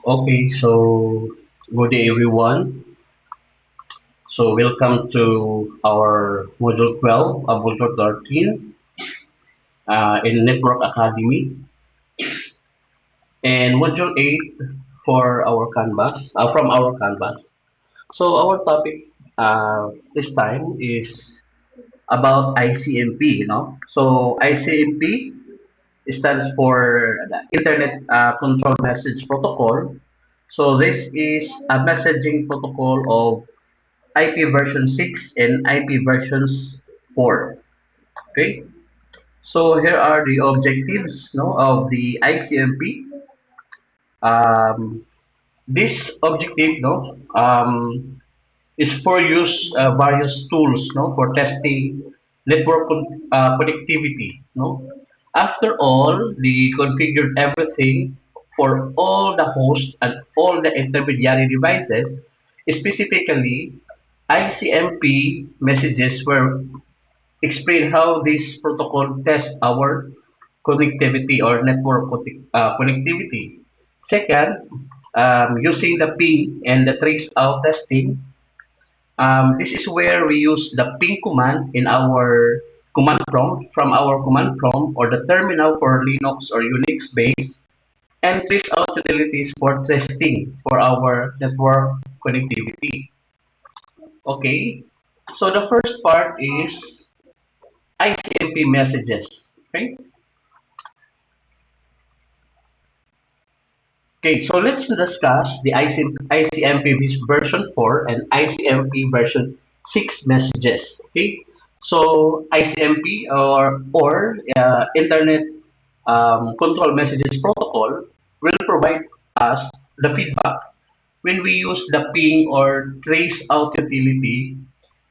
Okay, so good day everyone. So welcome to our Module 12, Module 13 in Network Academy and Module 8 for our Canvas, from our Canvas. So our topic this time is about ICMP. So ICMP stands for the Internet Control Message Protocol. So this is a messaging protocol of IP version 6 and IP versions 4. Okay, so here are the objectives no, of the ICMP. Um, this objective is for use various tools for testing network connectivity. After all, they configured everything for all the hosts and all the intermediary devices. Specifically, ICMP messages were explain how this protocol tests our connectivity or network connectivity. Second, using the ping and the trace out testing, this is where we use the ping command in our command prompt from our command prompt or the terminal for Linux or Unix base and trace out utilities for testing for our network connectivity. Okay, so the first part is ICMP messages. Okay. Okay, so let's discuss the ICMP version 4 and ICMP version 6 messages. Okay, so ICMP or Internet Control Messages Protocol will provide us the feedback when we use the ping or trace out utility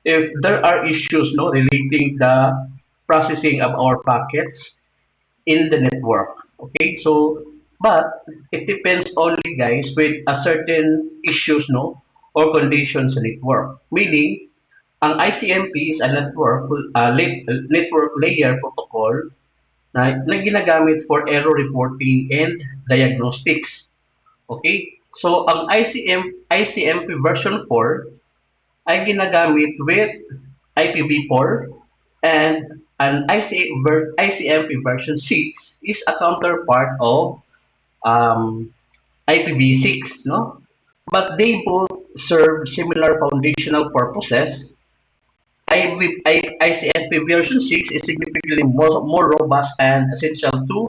if there are issues relating the processing of our packets in the network. Okay, so but it depends only guys with a certain issues or conditions sa network. Meaning, ang ICMP is a network layer protocol na ginagamit for error reporting and diagnostics. Okay? So ang ICMP version 4 ay ginagamit with IPv4 and an ICMP version 6 is a counterpart of IPv6, no? But they both serve similar foundational purposes. ICMP version 6 is significantly more robust and essential to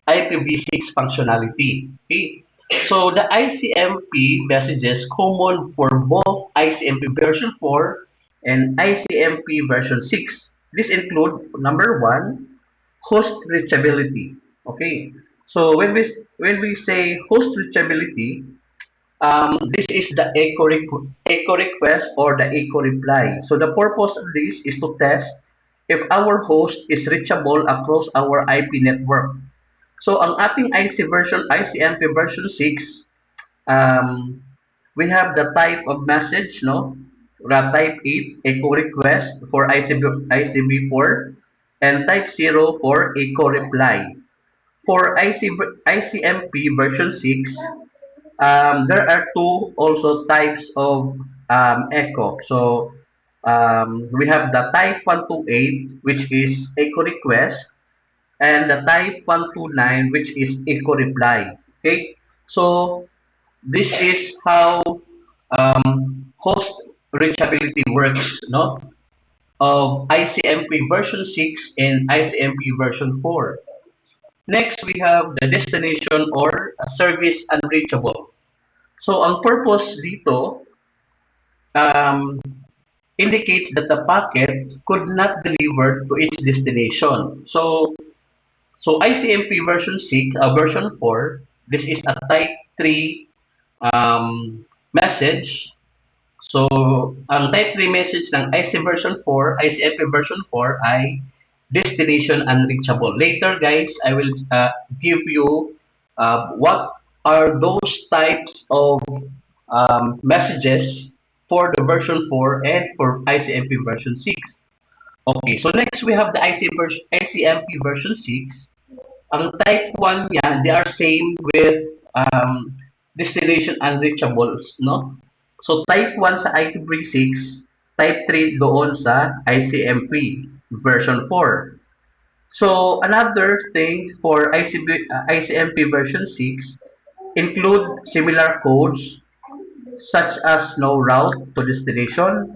IPv6 functionality. Okay? So the ICMP messages common for both ICMP version 4 and ICMP version 6. This include number one, host reachability. Okay. So when we say host reachability, this is the echo request or the echo reply. So the purpose of this is to test if our host is reachable across our IP network. So ang ating ICMP version 6, um, we have the type of message, no? Type 8, echo request for ICB4 and type 0 for echo reply. For ICMP version 6, there are two also types of echo. So we have the type 128, which is echo request, and the type 129, which is echo reply. Okay, so this is how host reachability works, no? Of ICMP version 6 and ICMP version 4. Next, we have the destination or service unreachable. So, ang purpose dito um, indicates that the packet could not deliver to its destination. So ICMP version 6, version 4, this is a type 3 message. So, ang type 3 message ng ICMP version 4 ay destination unreachable. Later, guys, I will give you what are those types of messages for the version 4 and for ICMP version 6. Okay, so next we have the ICMP version 6. Ang type 1 niya, they are same with destination unreachables, no? So type 1 sa IPv6, type 3 doon sa ICMP version 4. So another thing for ICMP version 6 include similar codes such as no route to destination,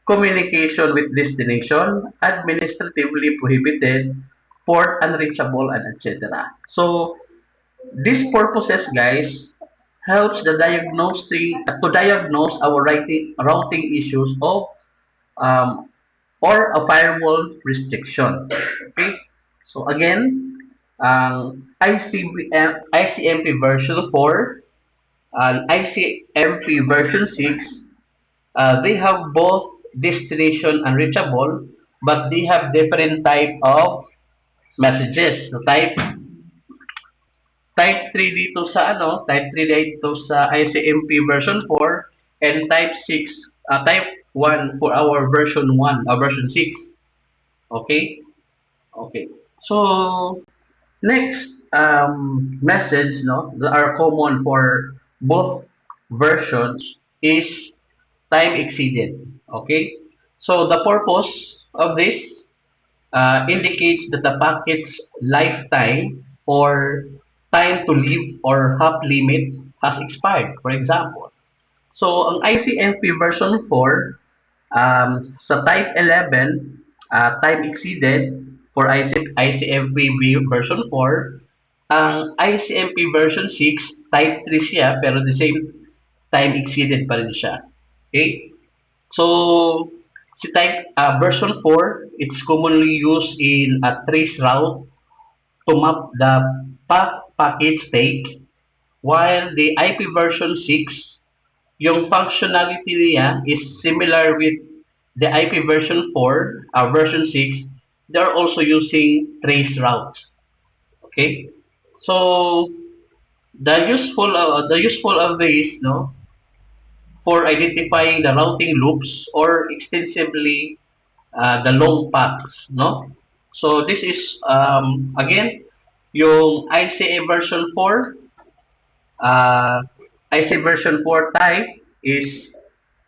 communication with destination, administratively prohibited, port unreachable, and etc. So these purposes, guys, helps the diagnosing to diagnose our routing issues of um, or a firewall restriction. Okay. So again, ICMP version 4 and ICMP version 6, they have both destination and reachable, but they have different type of messages. So type 3 dito sa type 3 dito sa ICMP version 4 and type 6 type 1 for our version 1, version 6. Okay? Okay. So next message that are common for both versions is time exceeded. Okay? So the purpose of this indicates that the packet's lifetime or time to live or half limit has expired, for example. So ang ICMP version 4, sa type 11, time exceeded for ICMP version 4, ang ICMP version 6, type 3 siya, pero the same time exceeded pa rin siya. Okay? So, si type version 4, it's commonly used in a trace route to map the packet state, while the IP version 6, yung functionality niya is similar with the IP version 4, version 6, they're also using trace route. Okay? So, the useful of this, for identifying the routing loops or extensively the long paths, no? So this is again yung ICA version 4, uh, ICA version 4 type is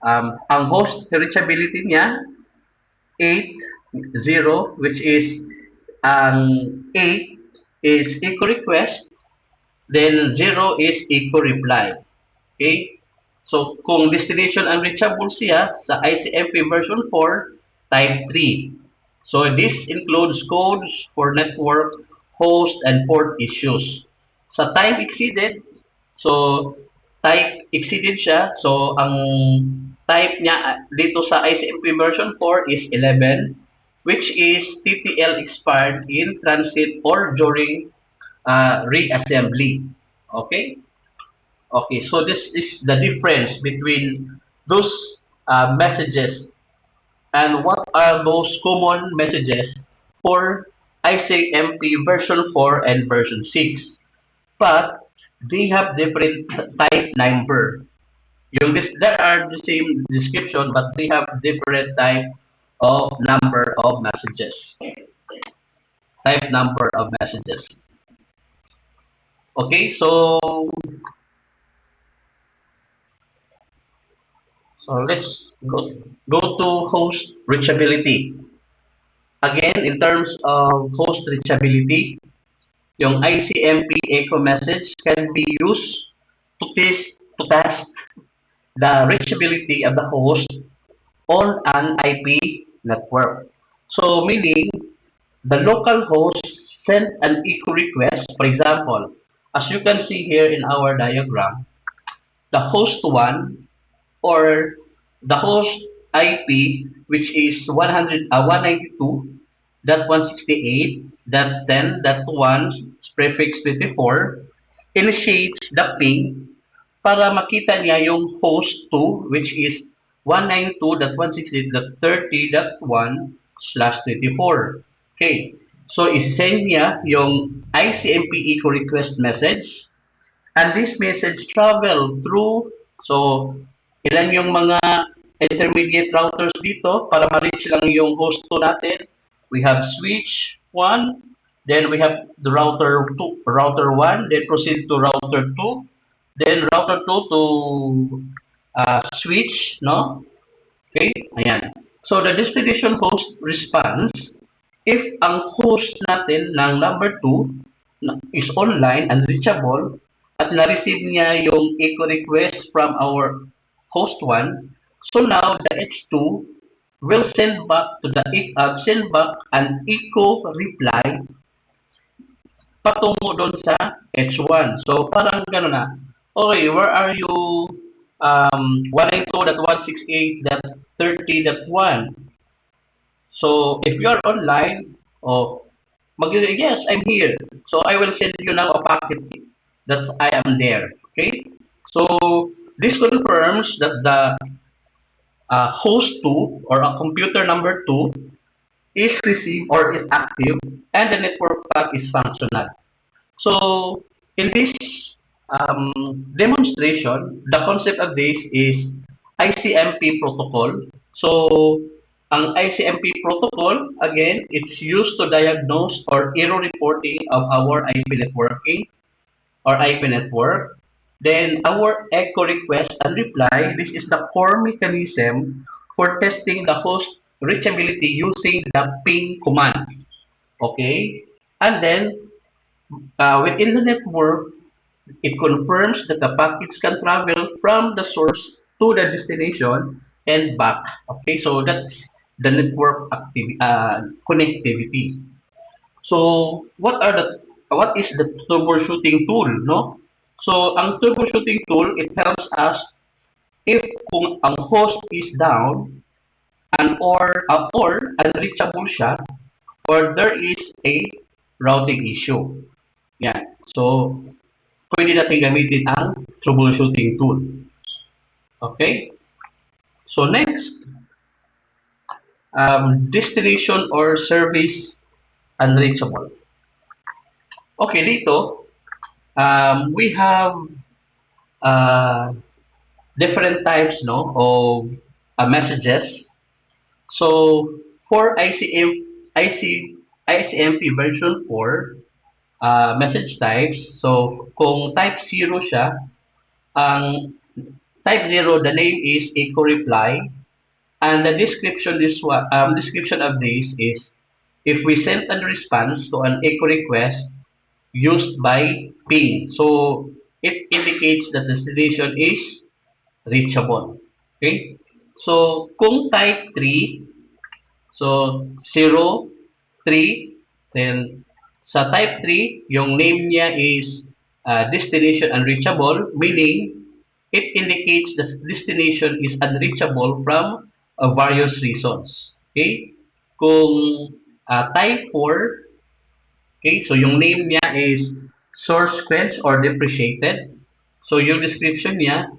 ang host reachability niya 8.0, which is 8 is echo request, then 0 is echo reply. Okay? So, kung destination unreachable siya sa ICMP version 4, type 3. So, this includes codes for network, host, and port issues. Sa time exceeded, so, type exceeded siya. So, ang type niya dito sa ICMP version 4 is 11, which is TTL expired in transit or during reassembly. Okay? Okay, so this is the difference between those messages and what are those common messages for ICMP version 4 and version 6. But they have different type number. There are the same description, but they have different type of number of messages. Type number of messages. Okay, so let's go to host reachability. Again, in terms of host reachability, yung ICMP echo message can be used to test the reachability of the host on an IP network. So meaning the local host sent an echo request, for example, as you can see here in our diagram, the host 1 or the host IP, which is 192.168.10.1 prefix 24, initiates the ping para makita niya yung host 2, which is 192.168.30.1/24. Okay. So, isi-send niya yung ICMP echo request message, and this message travel through, so ilan yung mga intermediate routers dito para ma-reach lang yung host 2 natin. we have switch 1, then we have the router 2, router 1, then proceed to router 2, then router 2 to switch, no? Okay, ayan. So the destination host response, if ang host natin ng number 2 is online and reachable at na-receive niya yung echo request from our host 1, so now the H2 will send back an echo reply patungo doon sa H1. So parang gano'n na. Okay, where are you? 192.168.30.1. So if you are online, oh, yes, I'm here. So I will send you now a packet that I am there. Okay. So this confirms that the host 2 or a computer number 2 is received or is active and the network path is functional. So in this demonstration, the concept of this is ICMP protocol. So ang ICMP protocol, again, it's used to diagnose or error reporting of our IP networking or IP network. Then our echo request and reply, this is the core mechanism for testing the host reachability using the ping command. Okay? And then within the network, it confirms that the packets can travel from the source to the destination and back. Okay, so that's the network connectivity. So what is the troubleshooting tool, no? So ang troubleshooting tool, it helps us if kung ang host is down and or unreachable siya or there is a routing issue. Yan. So pwede natin gamitin ang troubleshooting tool. Okay? So next, destination or service unreachable. Okay, dito, we have uh, different types no, of messages. So for ICMP version 4, message types, so kung type 0 siya, ang type 0, the name is echo reply, and the description of this is if we send a response to an echo request used by ping. So it indicates that the destination is reachable. Okay? So kung type 3, so 0, 3, then sa type 3, yung name niya is destination unreachable, meaning it indicates that destination is unreachable from various reasons. Okay? Kung type 4, okay, so yung name niya is source quench or depreciated. So yung description niya,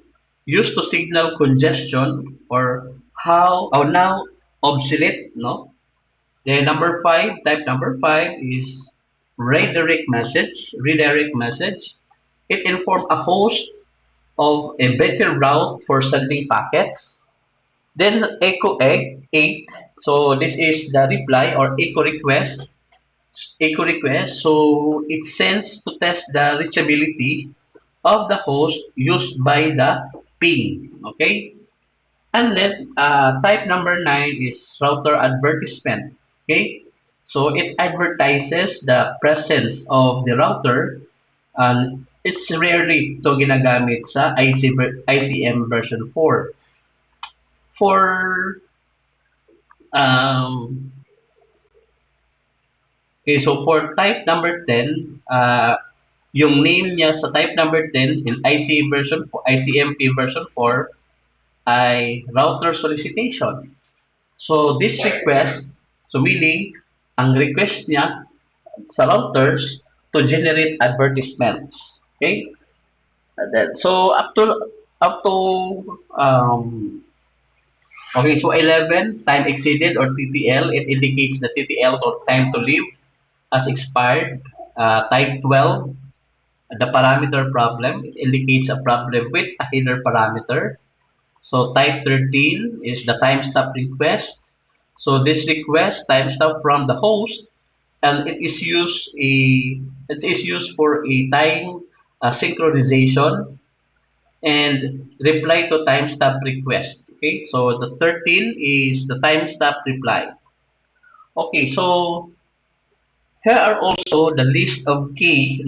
used to signal congestion or how or now obsolete, no? Then number 5, type number 5 is redirect message. Redirect message. It informs a host of a better route for sending packets. Then echo egg 8. So this is the reply or echo request. Echo request. So it sends to test the reachability of the host used by the ping. Okay. And then type number 9 is router advertisement. Okay. So it advertises the presence of the router and it's rarely to ginagamit sa ICM version 4. For um, okay, so for type number 10, yung name niya sa type number 10 in ICMP version 4 ay router solicitation. So this request, so meaning ang request niya sa routers to generate advertisements. Okay? So up to okay, so 11 time exceeded or TTL, it indicates the TTL or time to live as expired. Type 12, the parameter problem, it indicates a problem with a header parameter. So type 13 is the time stop request. So this request timestamp from the host, and it is used for a time synchronization and reply to timestamp request. Okay, so the 13 is the timestamp reply. Okay, so here are also the list of key,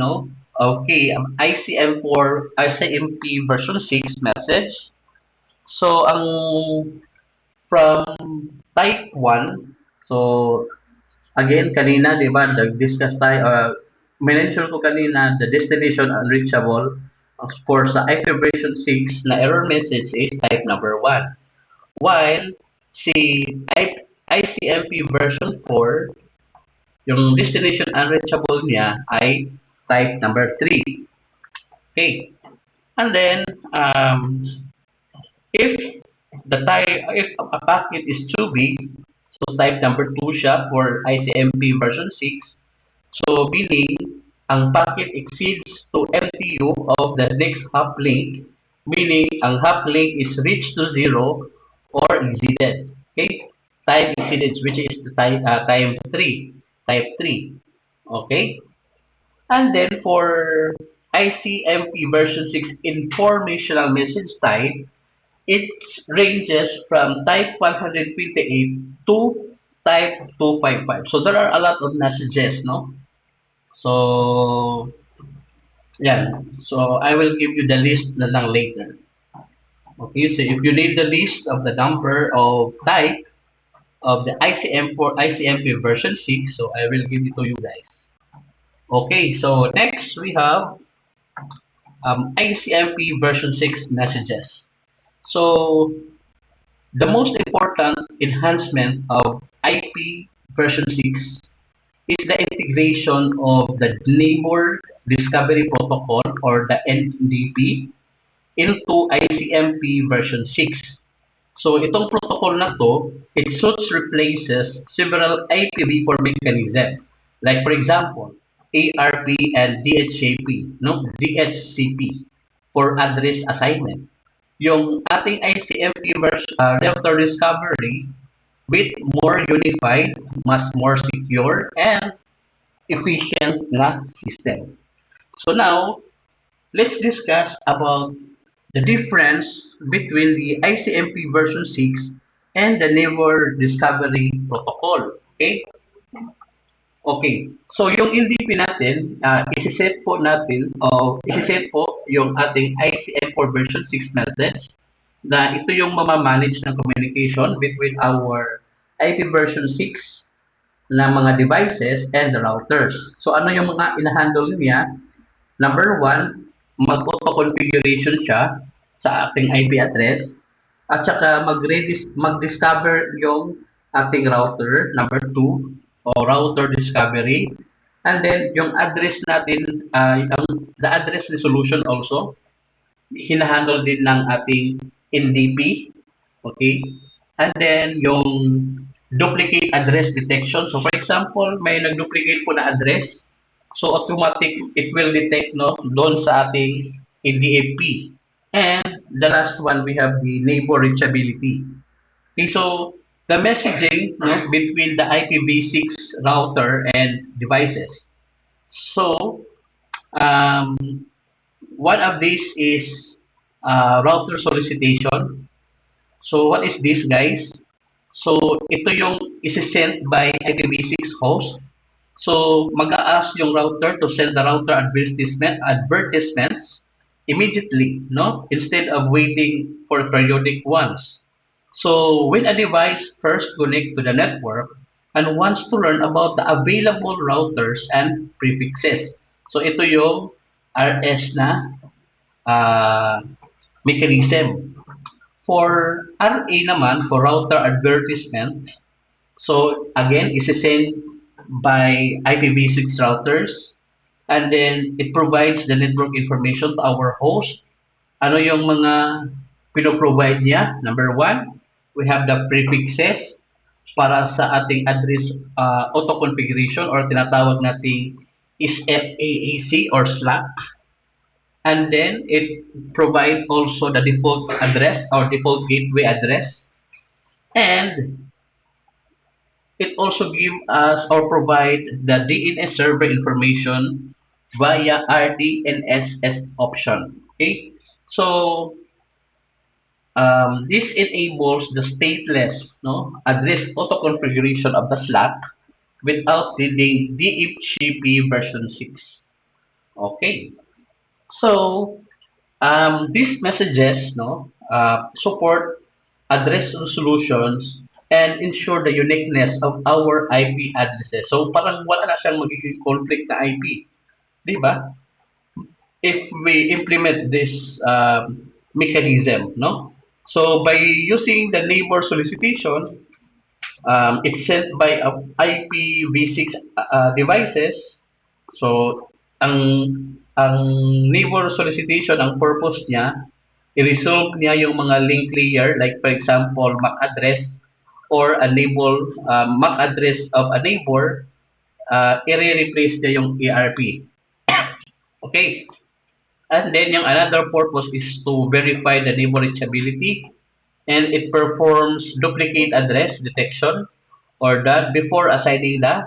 ICM4, ICMP version 6 message. So, from type 1, so again, kanina, di ba, nag-discuss tayo, mention ko kanina, the destination unreachable for sa IP version 6 na error message is type number 1. While si ICMP version 4, yung destination unreachable niya ay type number 3. Okay. And then, if if a packet is too big, so type number 2 siya for ICMP version 6. So, meaning, ang packet exceeds to MTU of the next hop link, meaning, ang hop link is reached to 0 or exceeded. Okay? Time exceeded, which is the time 3. Type 3. Okay? And then for ICMP version 6 informational message type, it ranges from type 128 to type 255. So there are a lot of messages, no? So, yeah. So I will give you the list na lang later. Okay, so if you need the list of the number of type of the ICMP version 6, so I will give it to you guys. Okay, so next we have ICMP version 6 messages. So the most important enhancement of IP version 6 is the integration of the Neighbor Discovery Protocol or the NDP into ICMP version 6. So itong protocol na to, it suits replaces several IPv4 mechanisms. Like for example, ARP and DHCP, no? DHCP for address assignment. Yung ating ICMP router discovery with more unified, mas more secure, and efficient na system. So now, let's discuss about the difference between the ICMP version 6 and the Neighbor Discovery Protocol. Okay? Okay. So yung NDP natin, isi-set po natin o isi-set po yung ating ICM4 version 6 message na ito yung mamamanage ng communication between our IP version 6 na mga devices and the routers. So ano yung mga ina-handle niya? Number one, mag-auto-configuration siya sa ating IP address at saka mag-discover yung ating router, number two, o router discovery. And then, yung address natin, the address resolution also, hinahandle din ng ating NDP. Okay? And then, yung duplicate address detection. So, for example, may nag-duplicate po na address. So, automatic, it will detect no, doon sa ating NDAP. And the last one, we have the neighbor reachability. Okay, so the messaging no, between the IPv6 router and devices. So, um, one of these is router solicitation. So, what is this, guys? So, ito yung isi-send by IPv6 host. So, mag-a-ask yung router to send the router advertisements immediately, no? Instead of waiting for periodic ones. So, when a device first connects to the network and wants to learn about the available routers and prefixes. So, ito yung RS na uh, mechanism. For RA naman, for router advertisement, so again, isi-send by IPv6 routers and then it provides the network information to our host. Ano yung mga pinoprovide niya? Number one, we have the prefixes para sa ating address auto configuration or tinatawag nating SFAAC or SLAC. And then it provide also the default address or default gateway address. And It also give us or provide the DNS server information via RDNSS option. Okay, so this enables the stateless address auto configuration of the Slack without needing DHCP version 6. Okay, so these messages support address resolutions and ensure the uniqueness of our IP addresses. So parang wala na siyang magiging conflict na IP, di ba? If we implement this mechanism, no? So by using the neighbor solicitation, it's sent by IPv6 devices. So ang neighbor solicitation, ang purpose niya, i-resolve niya yung mga link layer, like for example, MAC address or a neighbor, MAC address of a neighbor, i-replace niya yung ARP. Okay. And then yung another purpose is to verify the neighbor reachability, and it performs duplicate address detection or that before assigning the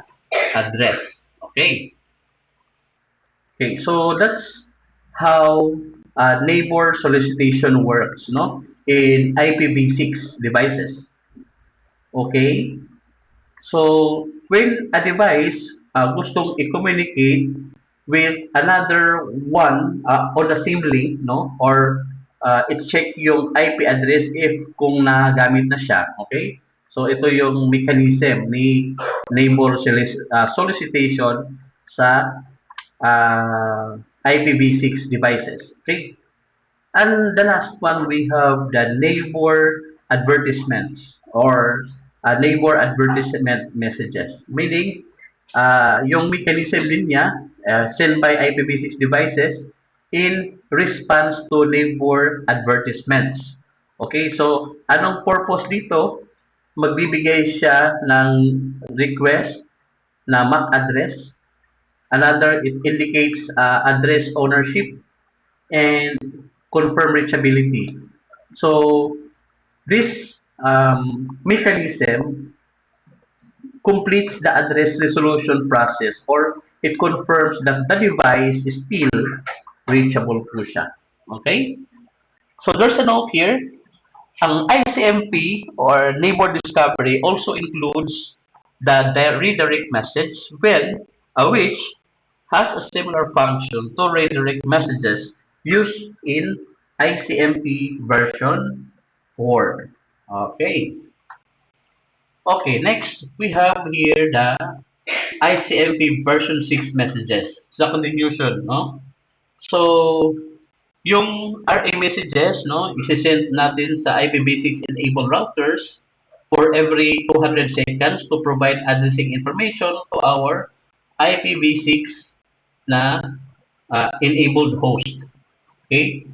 address. Okay. Okay, so that's how neighbor solicitation works, no? In IPv6 devices. Okay, so when a device gustong i-communicate with another one on the same link, no? Or i-check yung IP address if kung nagamit na siya, okay? So ito yung mechanism ni neighbor solicitation sa IPv6 devices. Okay? And the last one, we have the neighbor advertisements or neighbor advertisement messages. Meaning, yung mechanism din niya, sent by IPv6 devices in response to neighbor advertisements. Okay, so anong purpose dito? Magbibigay siya ng request na MAC address. Another, it indicates address ownership and confirm reachability. So this mechanism completes the address resolution process, or it confirms that the device is still reachable po siya. Okay? So there's a note here. Ang ICMP or neighbor discovery also includes the redirect message when which has a similar function to redirect messages used in ICMP version 4. Okay. Okay, next we have here the ICMP version 6 messages. Sa continuation, no? So, yung RA messages, no, isi-send natin sa IPv6 enabled routers for every 200 seconds to provide addressing information to our IPv6 na enabled host. Okay?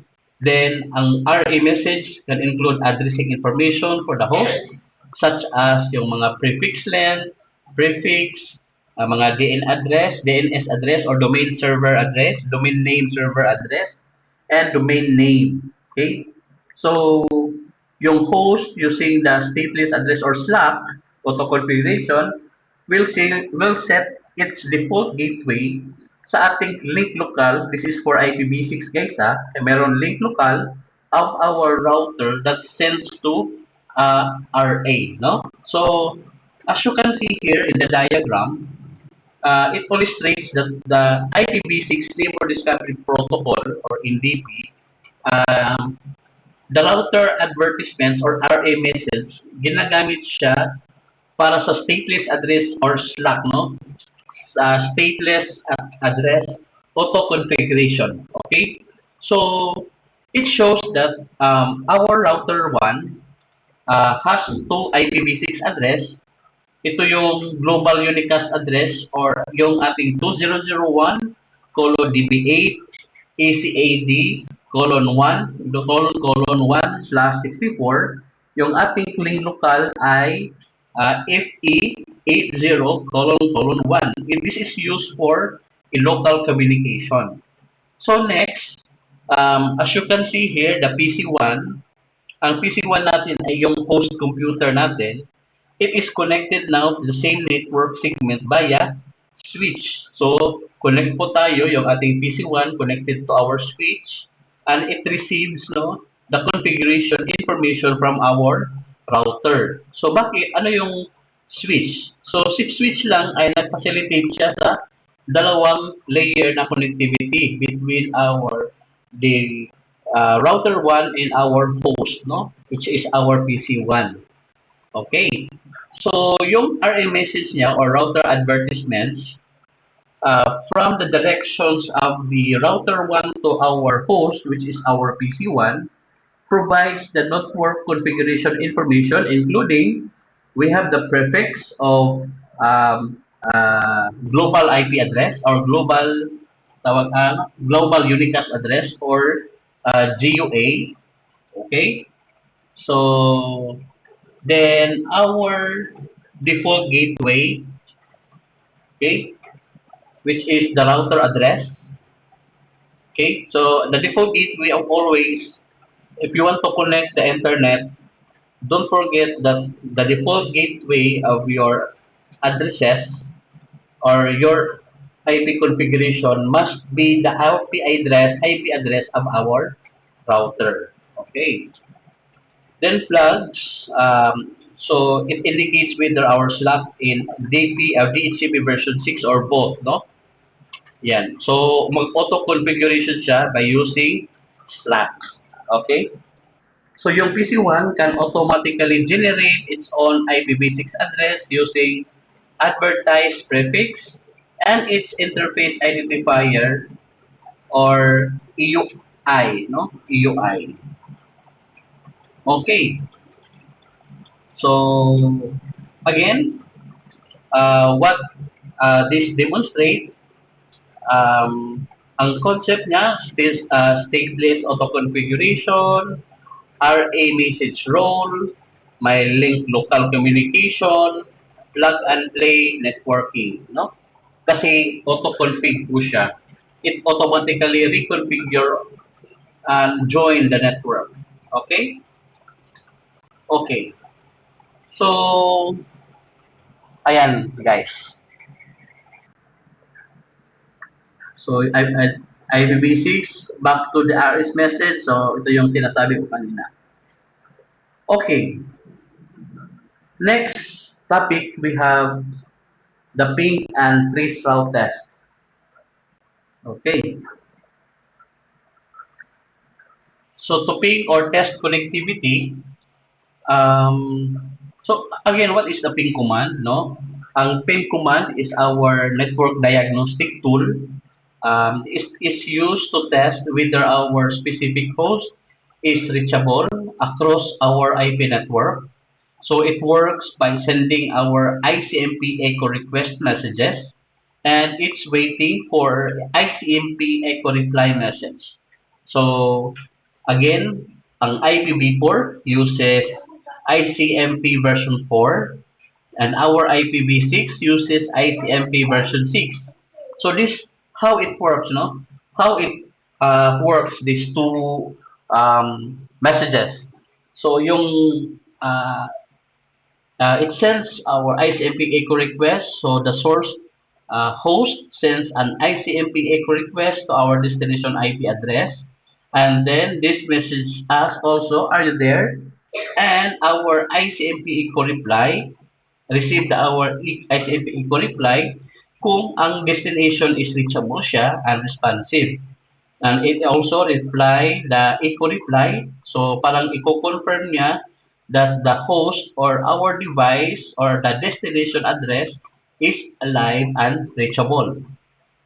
Then, ang RA message can include addressing information for the host, such as yung mga prefix length, prefix, mga DNS address or domain server address, domain name server address, and domain name. Okay? So, yung host using the stateless address or Slack auto configuration will set its default gateway sa ating link local. This is for IPv6 guys ha. Meron link local of our router that sends to RA, no? So, as you can see here in the diagram, it illustrates that the IPv6 Neighbor Discovery Protocol or NDP, um, the router advertisements or RA message, ginagamit siya para sa stateless address or Slack, no? Sa stateless address auto configuration. Okay? So, it shows that our router 1 has two IPv6 address. Ito yung global unicast address or yung ating 2001 colon DB8 ACAD colon 1 colon 1 slash 64. Yung ating link local ay FE80 colon 1. This is used for a local communication. So next, as you can see here, the PC1, ang PC1 natin ay yung host computer natin. it is connected now to the same network segment via switch. So, connect po tayo, yung ating PC1 connected to our switch, and it receives the configuration information from our router. So, bakit? Ano yung switch? So, si switch lang ay nag-facilitate siya sa dalawang layer na connectivity between the router 1 and our host, no? Which is our PC1. Okay. So, yung RA message niya or router advertisements from the directions of the router 1 to our host, which is our PC1, provides the network configuration information, including we have the prefix of global IP address or global unicast address or GUA. Okay. So, then our default gateway, okay, which is the router address. Okay, so the default gateway of always, if you want to connect the internet, don't forget that the default gateway of your addresses or your IP configuration must be the IP address of our router. Okay. Then plugs, so it indicates whether our slot in DHCP version 6 or both, no? Yan. So, mag-auto configuration siya by using Slack. Okay? So, yung PC1 can automatically generate its own IPv6 address using advertised prefix and its interface identifier or EUI, no? EUI. Okay. So, again, what this demonstrate, ang concept niya, stateless auto configuration, RA message role, may link local communication, plug and play networking, no? Kasi auto-config po siya. It automatically reconfigure and join the network. Okay? Okay. So, ayan, guys. So, IPv6, back to the RS message. So, ito yung sinasabi ko kanina. Okay. Next topic, we have the ping and trace route test. Okay. So, to ping or test connectivity, so again, what is the ping command? No? Ang ping command is our network diagnostic tool. Is used to test whether our specific host is reachable across our IP network. So it works by sending our ICMP echo request messages and it's waiting for ICMP echo reply message. So again, ang IPv4 uses ICMP version 4 and our IPv6 uses ICMP version 6. So this how it works, no? How it works these two messages. So yung it sends our ICMP echo request. So the source host sends an ICMP echo request to our destination IP address. And then this message asks also, are you there? And our ICMP echo reply, received our ICMP echo reply kung ang destination is reachable siya and responsive. And it also reply, the echo reply, so parang i-confirm niya that the host or our device or the destination address is alive and reachable.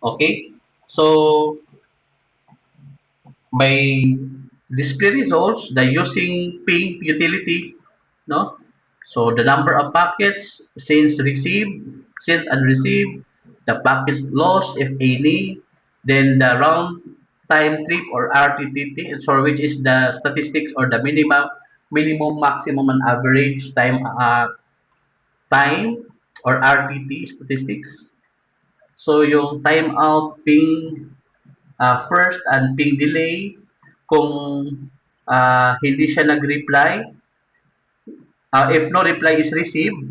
Okay? So, by display results, the using ping utility, no? So, the number of packets sent and received, the packets lost, if any, then the round time trip or RTTT, so which is the statistics or the minimum, maximum, and average time or RTT statistics. So, yung timeout, ping first and ping delay, kung hindi siya nag-reply, if no reply is received,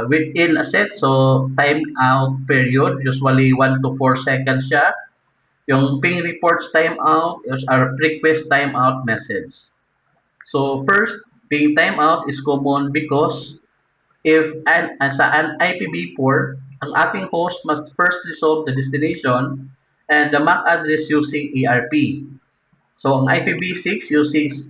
within a set. So, time out period, usually 1 to 4 seconds siya. Yung ping reports timeout is our request timeout message. So, first, ping timeout is common because if sa an IPv4, ang ating host must first resolve the destination and the MAC address using ERP. So, ang IPv6 uses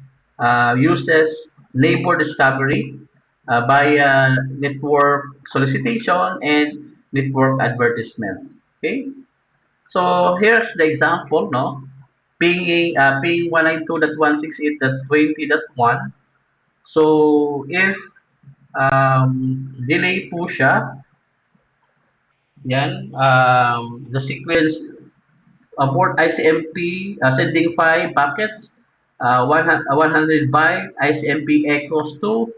neighbor discovery via network solicitation and network advertisement. Okay? So, here's the example, no? Ping 192.168.20.1. So, if delay po siya, yan, the sequence port ICMP sending 5 packets, 100 byte ICMP echoes to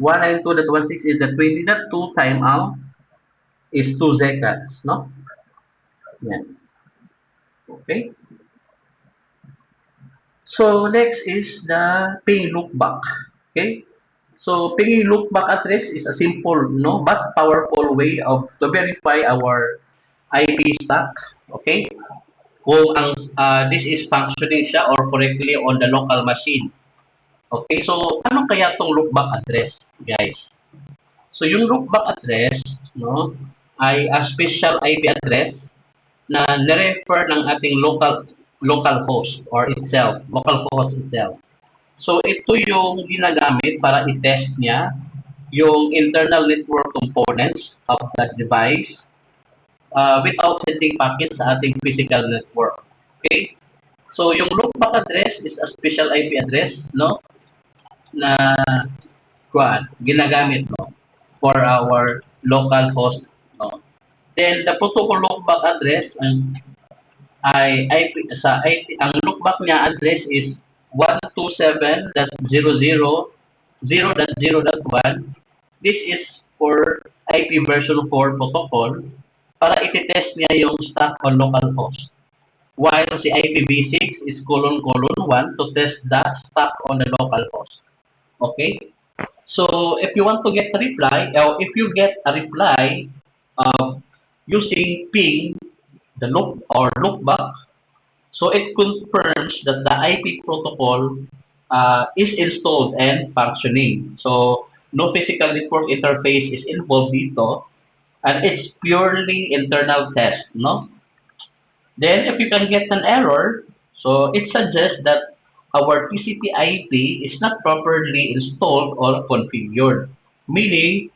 192.16 is the 20.2 timeout is 2 seconds, no? Yan. Okay. So next is the ping loopback. Okay. So ping loopback address is a simple, no, but powerful way of to verify our IP stack. Okay. Kung ang this is functioning siya or correctly on the local machine. Okay, so ano kaya tong loopback address, guys? So yung loopback address, no, ay a special IP address na nirefer ng ating local host or itself, local host itself. So ito yung ginagamit para i-test niya yung internal network components of that device without sending packets sa ating physical network. Okay? So yung loopback address is a special IP address, no, na ginagamit, no, for our local host, no. Then the protocol loopback address ay IP sa IP ang loopback niya address is 127.000.0.0.1. This is for IP version 4 protocol para i-test niya yung stack on local host. While si IPv6 is ::1 to test the stack on the local host. Okay? So if you want to get a reply, or if you get a reply using ping, the loop or loopback, so it confirms that the IP protocol is installed and functioning. So no physical network interface is involved dito, and it's purely internal test, no? Then if you can get an error, so it suggests that our TCP IP is not properly installed or configured, meaning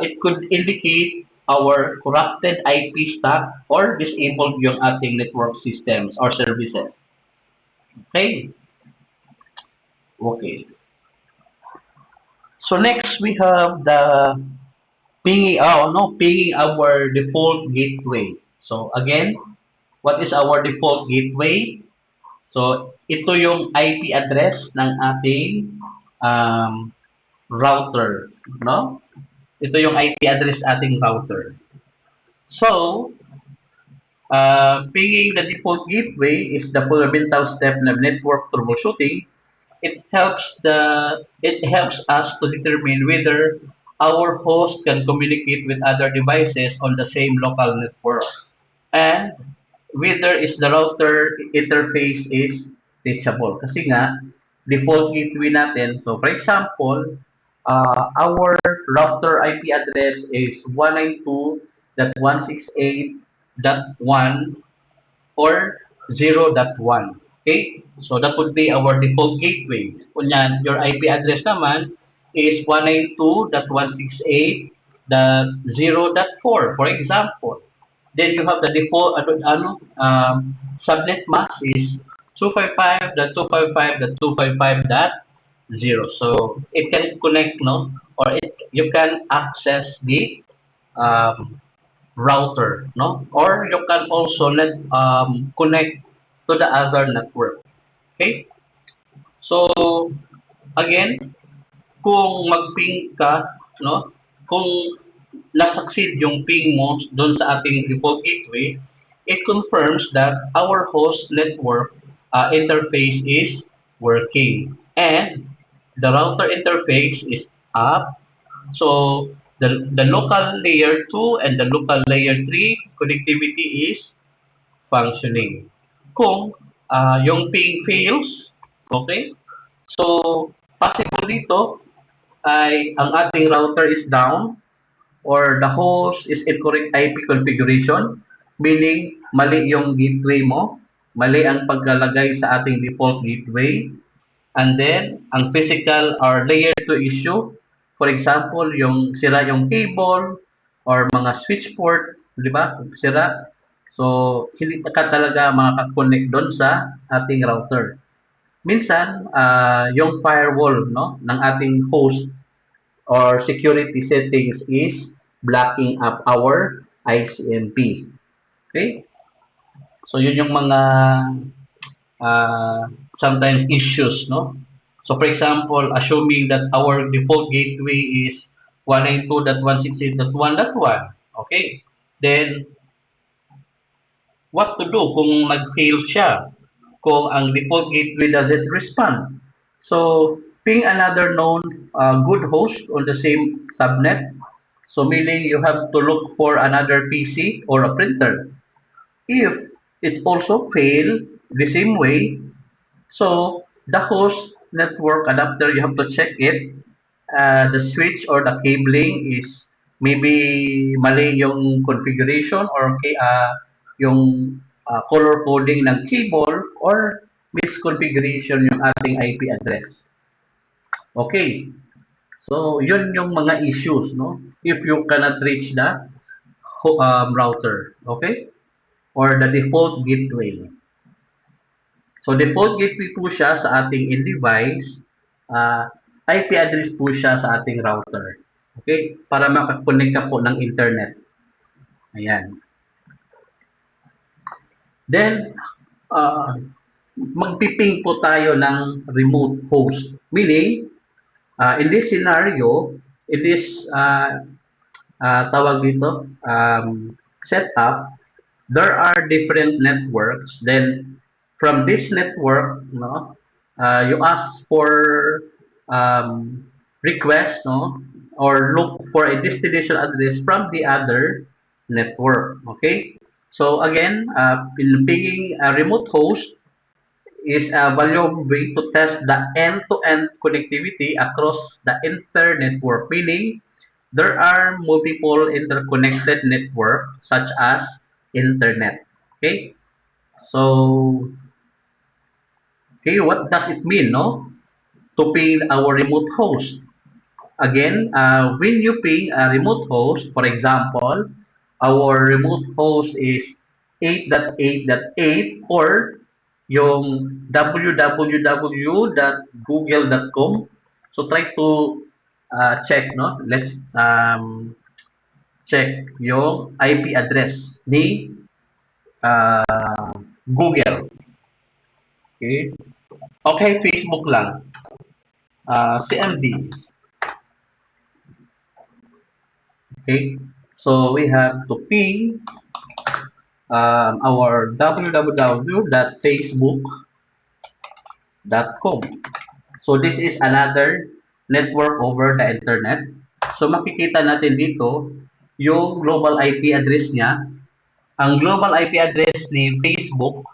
it could indicate our corrupted IP stack or disabled yung ating network systems or services. Okay? Okay. So next we have the pinging our default gateway. So again, what is our default gateway? So, ito yung IP address ng ating router, no? Ito yung IP address ating router. So, pinging the default gateway is the fundamental step ng network troubleshooting. It helps us to determine whether our host can communicate with other devices on the same local network. And whether is the router interface is teachable. Kasi nga, default gateway natin. So, for example, our router IP address is 192.168.1 or 0.1. Okay? So, that would be our default gateway. Kunyan, your IP address naman is 192.168.0.4, for example. Then you have the default subnet mask is 255.255.255.0. So it can connect, no, or you can access the um, router, no, or you can also connect to the other network. Okay. So again, kung mag-ping ka, no, kung na-succeed yung ping mo doon sa ating default gateway, it confirms that our host network interface is working and the router interface is up. So The local layer 2 and the local layer 3 connectivity is functioning. Kung yung ping fails, okay? So, possible dito ay ang ating router is down or the host is incorrect IP configuration, meaning mali yung gateway mo, mali ang paglalagay sa ating default gateway, and then ang physical or layer 2 issue, for example, yung sira yung cable or mga switch port, di ba? Sira. So, hindi ka talaga makaka-connect doon sa ating router. Minsan, yung firewall no, ng ating host or security settings is blocking up our ICMP. Okay? So, yun yung mga uh, sometimes issues, no? So, for example, assuming that our default gateway is 192.168.1.1, okay? Then, what to do kung nag-fail siya? Kung ang default gateway doesn't respond. So, ping another known good host on the same subnet. So, meaning you have to look for another PC or a printer. If it also fail the same way, so the host network adapter, you have to check it. The switch or the cabling is maybe mali yung configuration or yung color coding ng cable or misconfiguration yung ating IP address. Okay. So, yun yung mga issues, no? If you cannot reach the router, okay? Or the default gateway. So, default gateway po siya sa ating in-device. IP address po siya sa ating router. Okay? Para makakonect ka po ng internet. Ayan. Then, magpiping po tayo ng remote host. Meaning, in this scenario, it is tawag dito, setup, there are different networks. Then, from this network, no, you ask for request, no, or look for a destination address from the other network. Okay. So again, in being a remote host is a valuable way to test the end-to-end connectivity across the entire network, meaning there are multiple interconnected networks such as internet. Okay. So, okay, what does it mean, no? To ping our remote host. Again, when you ping a remote host, for example, our remote host is 8.8.8 or yung www.google.com. So try to check, no? Let's check yung IP address ni Google. Okay? Okay, Facebook lang. CMD. Okay? So we have to ping our www.facebook.com. So this is another network over the internet. So makikita natin dito yung global IP address niya. Ang global IP address ni Facebook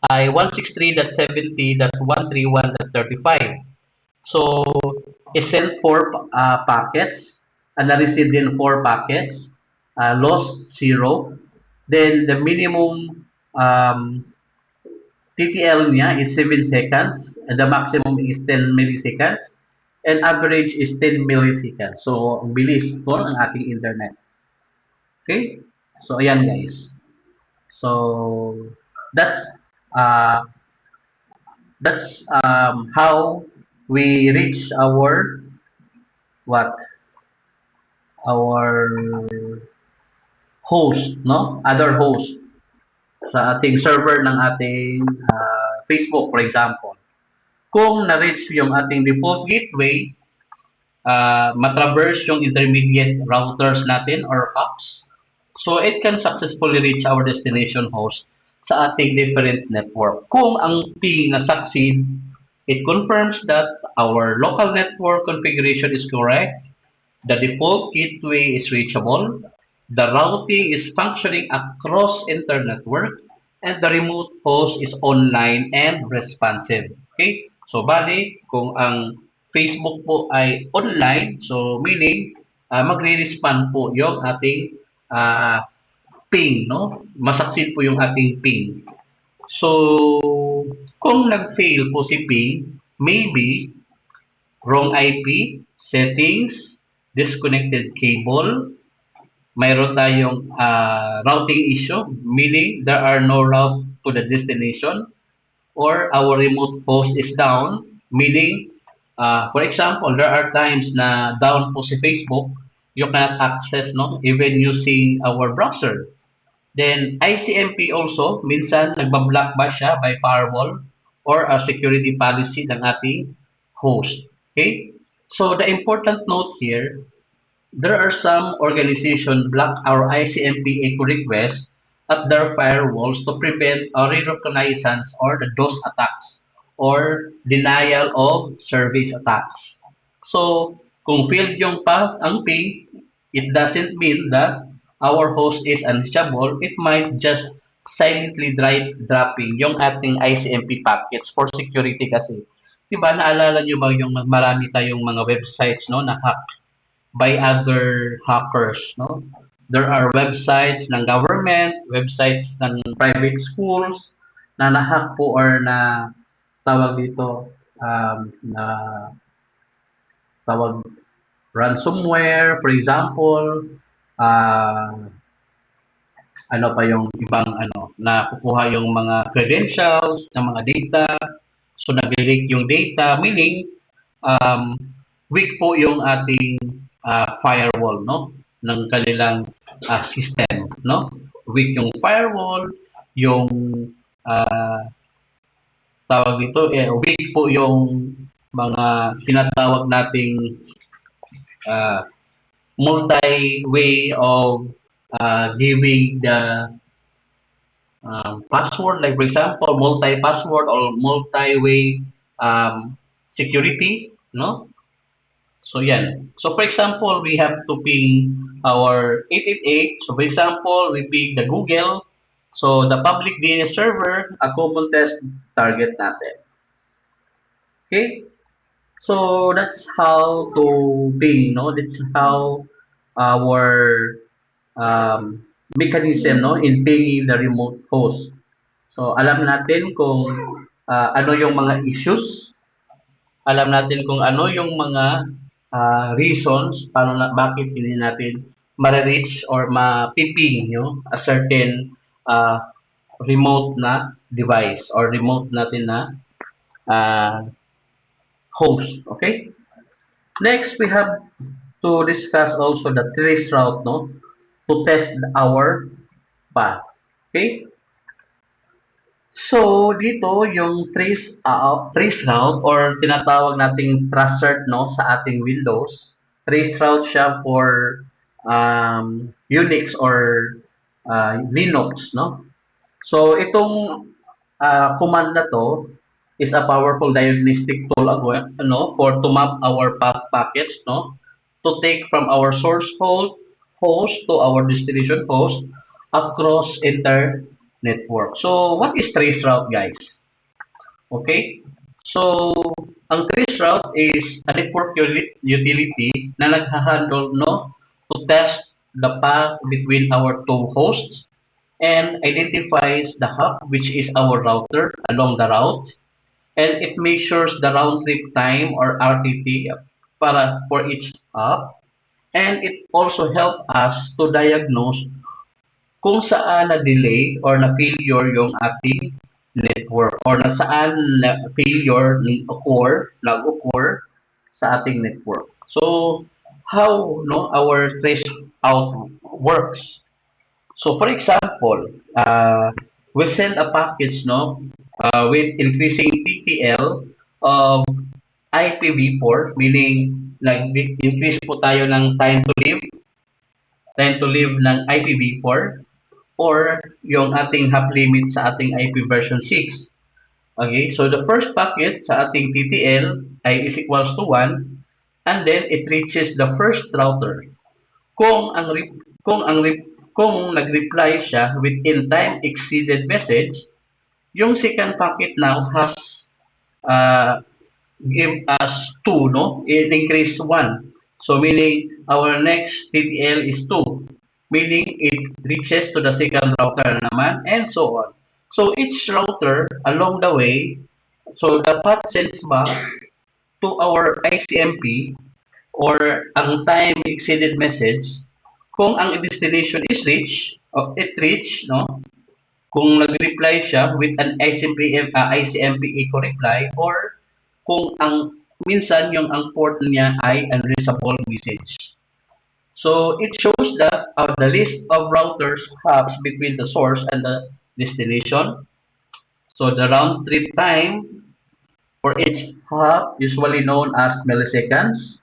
ay 163.70.131.35. So, is sent 4 packets, and na-receive din 4 packets, lost 0. Then, the minimum TTL niya is 7 seconds, and the maximum is 10 milliseconds, and average is 10 milliseconds. So, ang bilis po ng ating internet. Okay? So, ayan guys. So, that's uh, how we reach our what our host, no, other host sa ating server ng ating Facebook, for example. Kung na-reach yung ating default gateway, matraverse yung intermediate routers natin or hubs, so it can successfully reach our destination host sa ating different network. Kung ang ping na succeed, it confirms that our local network configuration is correct. The default gateway is reachable, the routing is functioning across inter-network, and the remote host is online and responsive. Okay? So, bali, kung ang Facebook po ay online, so meaning, magre-respond po yung ating ah, ping, no? Masaksin po yung ating ping. So, kung nag-fail po si ping, maybe wrong IP, settings, disconnected cable, mayroon tayong routing issue, meaning there are no route to the destination, or our remote host is down, meaning, for example, there are times na down po si Facebook, you cannot access, no, even using our browser. Then, ICMP also, minsan nagbablock ba siya by firewall or a security policy ng ating host. Okay? So, the important note here, there are some organizations block our ICMP echo requests at their firewalls to prevent reconnaissance or the DOS attacks or denial of service attacks. So, kung failed yung pass ang ping, it doesn't mean that our host is unreachable. It might just silently dropping yung ating ICMP packets for security kasi. Diba, naalala nyo ba yung marami tayong mga websites no, na hack by other hackers, no? There are websites ng government, websites ng private schools na nahack po or na tawag dito na tawag ransomware, for example, uh, ano pa yung ibang ano, na kukuha yung mga credentials ng mga data, so nag-leak yung data, meaning um, weak po yung ating firewall, no? Ng kanilang system, no? Weak yung firewall, yung ah, tawag dito, weak po yung mga tinatawag nating ah, multi-way of giving the password, like for example, multi-password or multi-way security, no? So yan. So for example, we have to ping our 888. So for example, we ping the Google. So the public DNS server, a common test target natin. Okay? So that's how to ping, no? That's how our um, mechanism, no, in pinging the remote host. So alam natin kung ano yung mga issues, alam natin kung ano yung mga reasons paano na, bakit hindi natin ma-reach or mapiping a certain uh, remote na device or remote natin na uh, host. Okay? Next, we have to discuss also the trace route, no, to test our path. Okay? So, dito yung trace route or tinatawag nating tracert, no, sa ating Windows. Trace route siya for Unix or Linux, no? So, itong command na to is a powerful diagnostic tool ano, for to map our path packets, no? To take from our source host to our destination host across network. So, what is traceroute, guys? Okay? So, ang traceroute is a network utility na naghahandle, no, to test the path between our two hosts and identifies the hub, which is our router along the route, and it measures the round trip time or RTT for each hub, and it also helps us to diagnose kung saan na-delay or na-failure yung ating network or na saan na failure nag-occur sa ating network. So, how no our trace out works. So, for example, we send a package with increasing TTL of IPv4, meaning nag-increase po tayo ng time to live ng IPv4 or yung ating hop limit sa ating IP version 6. Okay, so the first packet sa ating TTL ay is equals to 1. and then it reaches the first router. Kung ang re- kung ang re- kung nag-reply siya within time exceeded message, yung second packet now has uh, give us 2, no? It increase 1. So meaning our next TTL is 2. Meaning it reaches to the second router na naman and so on. So each router along the way, so the path sends back to our ICMP or ang time exceeded message kung ang destination is reach, o it reach, no? Kung nag-reply siya with an ICMP echo reply or kung ang minsan yung ang port niya ay unreachable message. So it shows that the list of routers hubs between the source and the destination. So the round trip time for each hub usually known as milliseconds.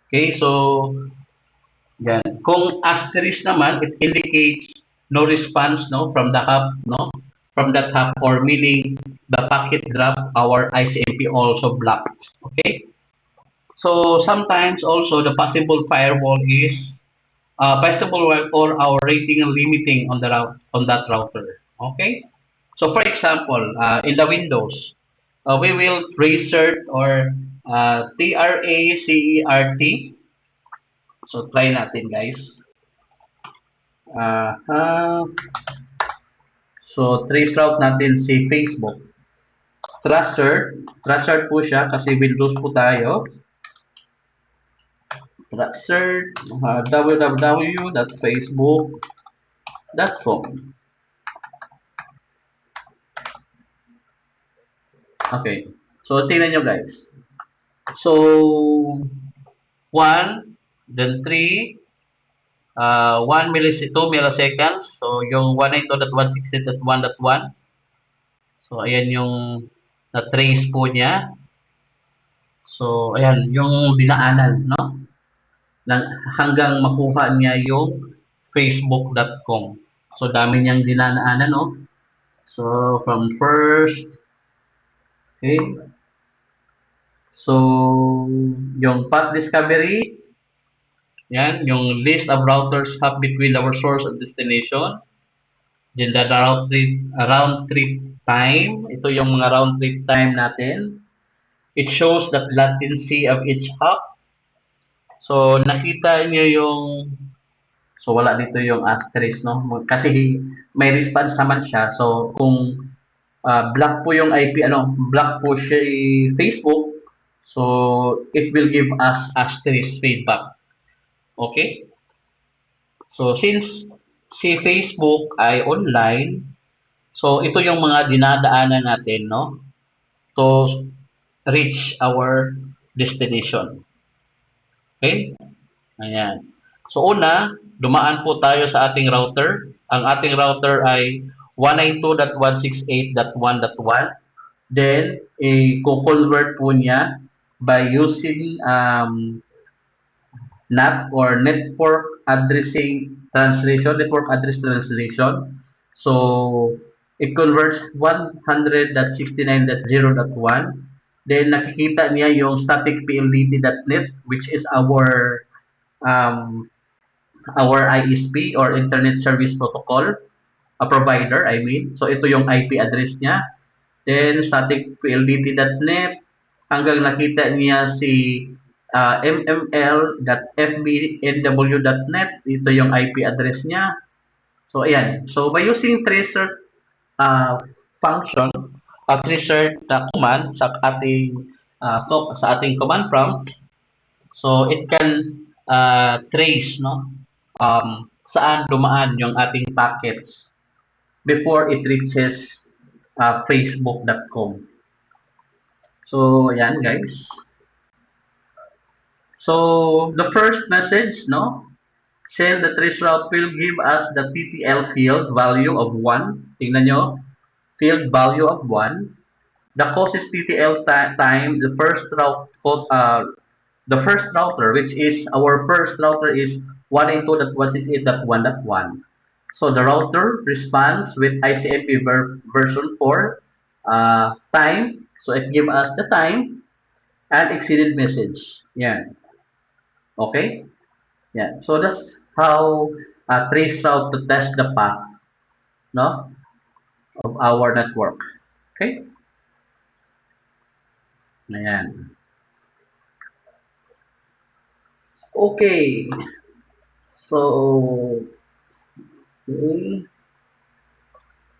Okay, so yan. Kung asterisk naman, it indicates no response, no, from the hub, no, from that hub, or meaning the packet drop our ICMP also blocked. Okay. So sometimes also the possible firewall is possible or our rating and limiting on the route on that router. Okay. So for example, in the Windows, we will research or TRACERT. So try natin guys. Uh, so trace route natin si Facebook. Trusted po siya kasi Windows po tayo. Trusted www.facebook.com. Okay. So tingnan nyo guys. So 1, then 3, 1 millisecond, 2 milliseconds. So yung 192.168.1.1. So ayan yung na-trace po niya. So ayan yung dinaanan, no? Hanggang makuha niya yung facebook.com. So dami niyang dinaanan, no? So from first, okay. So yung path discovery, yan, yung list of routers hub between our source and destination. Then the round trip time. Ito yung mga round trip time natin. It shows the latency of each hop. So, nakita niyo yung so wala dito yung asterisk, no? Kasi may response naman siya. So, kung block po yung IP, block po siya Facebook, so it will give us asterisk feedback. Okay? So, since si Facebook ay online, so ito yung mga dinadaanan natin, no? To reach our destination. Okay? Ayan. So una, dumaan po tayo sa ating router. Ang ating router ay 192.168.1.1. Then, i-convert po niya by using NAT or network address translation. So, it converts 100.69.0.1. Then, nakikita niya yung static PLDT.net, which is our ISP or Internet Service Protocol, a provider, I mean. So, ito yung IP address niya. Then, static PLDT.net, hanggang nakita niya si mml.fbnw.net. Ito yung IP address niya. So, ayan. So, by using tracer function, tracer command sa ating command prompt, so it can trace, no, saan dumaan yung ating packets before it reaches facebook.com. So, ayan guys. So, the first message, no, send the trace route will give us the TTL field value of 1. Tingnan nyo, field value of 1. The closest TTL time, the first router, which is our first router is 192.168.1.1. So the router responds with ICMP version 4 time. So it gives us the time. Unexceeded message. Yan. Okay? Yeah. So that's how trace route to test the path, no, of our network. Okay? Ayan. Okay. So, okay.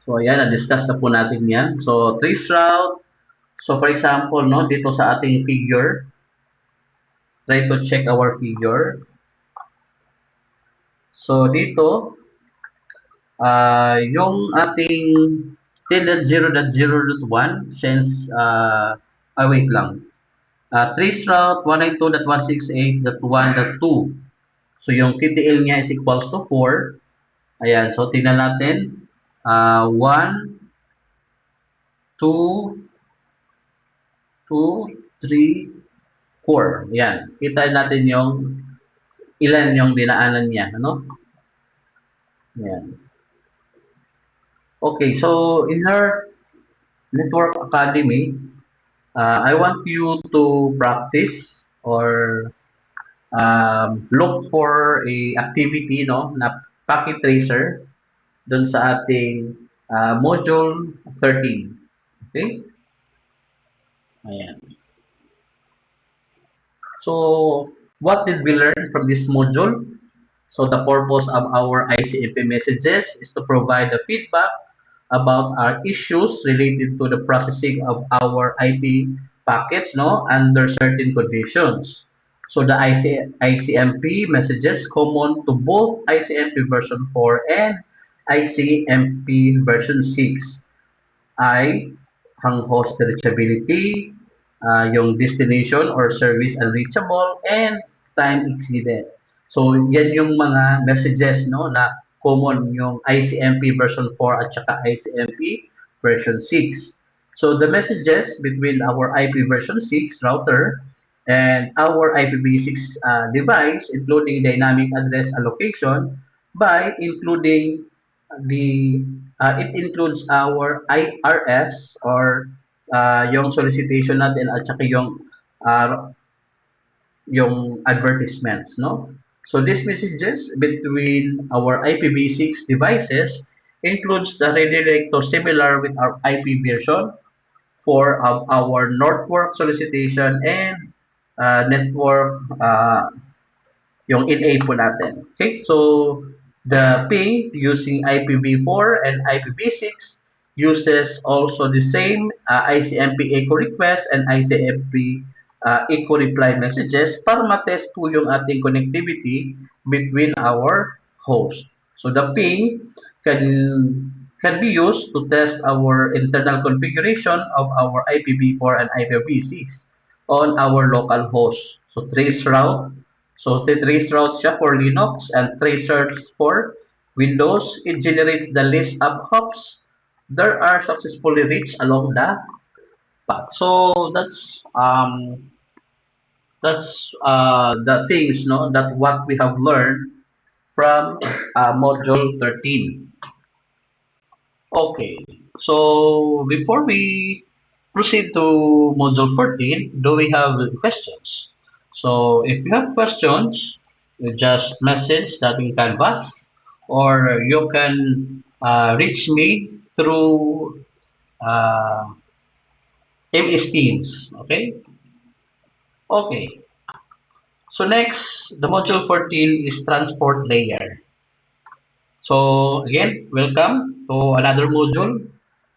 So, ayan, na-discuss na po natin yan. So, trace route. So, for example, no, dito sa ating figure, try to check our figure. So, dito, yung ating 10.0.0.1 since, wait lang. Trace route 192.168.1.2. So, yung TTL niya is equals to 4. Ayan, so tingnan natin. 1, 2, 2, 3, 4. Ayan, kita natin yung ilan yung dinaanan niya. Ano? Ayan. Okay, so in her Network Academy, I want you to practice or look for a activity, no, na packet tracer dun sa ating module 13. Okay? Ayan. So, what did we learn from this module? So, the purpose of our ICMP messages is to provide the feedback about our issues related to the processing of our IP packets, no, under certain conditions. So, the ICMP messages common to both ICMP version 4 and ICMP version 6 ay ang host reachability, yung destination or service unreachable, and time exceeded. So, yan yung mga messages, no, na common yung ICMP version 4 at saka ICMP version 6. So, the messages between our IP version 6 router and our IPv6 device, including dynamic address allocation, by including the it includes our IRS or yung solicitation natin at saka uh, yung advertisements, no? So these messages between our IPv6 devices includes the redirector similar with our IP version for our network solicitation and network yung NA po natin. Okay, so the ping using IPv4 and IPv6 uses also the same ICMP echo request and ICMP echo reply messages para matest po yung ating connectivity between our hosts. So the ping can be used to test our internal configuration of our IPv4 and IPv6 on our local host. So trace route. So trace route siya for Linux and tracers for Windows. It generates the list of hops that are successfully reached along the path. So that's the things, no, that what we have learned from module 13. Okay, so before we proceed to module 14, do we have questions? So if you have questions, you just message that in Canvas or you can reach me through MS Teams. Okay? Okay. So next, the module 14 is transport layer. So again, welcome to another module.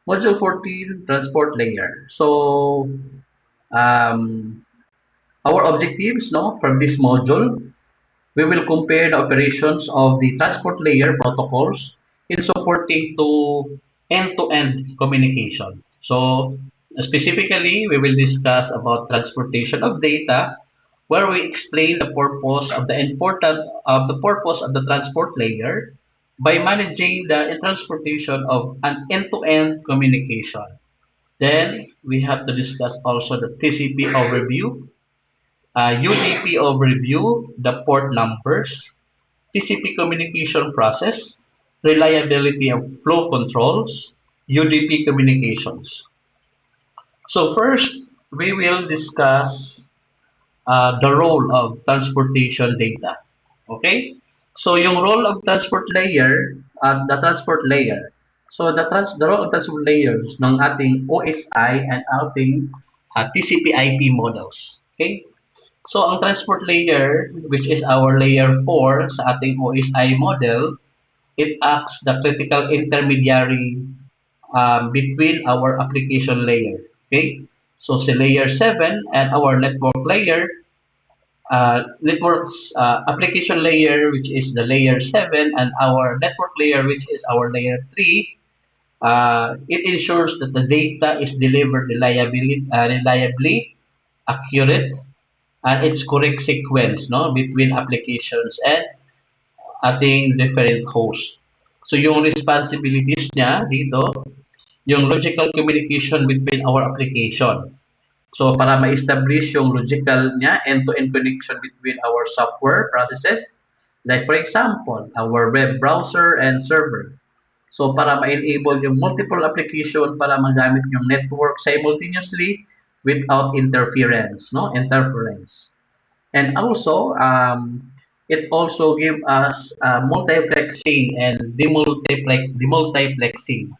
Module 14, transport layer. So um, our objectives, no, from this module, we will compare the operations of the transport layer protocols in supporting to end-to-end communication. So specifically, we will discuss about transportation of data, where we explain the purpose of the purpose of the transport layer by managing the transportation of an end-to-end communication. Then we have to discuss also the TCP overview, UDP overview, the port numbers, TCP communication process, reliability of flow controls, UDP communications. So first, we will discuss the role of transportation data. Okay? So yung role of transport layer at the transport layer. So the role of transport layers ng ating OSI and ating TCP/IP models. Okay? So ang transport layer, which is our layer 4 sa ating OSI model, it acts the critical intermediary between our application layer. Okay? So si layer 7 and our network layer, networks application layer, which is the layer 7, and our network layer, which is our layer 3, it ensures that the data is delivered reliably, accurate, and its correct sequence, no, between applications and ating different hosts. So yung responsibilities niya dito, yung logical communication between our application. So para ma-establish yung logical niya, end-to-end connection between our software processes, like for example, our web browser and server. So para ma-enable yung multiple application para magamit yung network simultaneously without interference, no? Interference. And also, it also give us multiplexing and demultiplexing,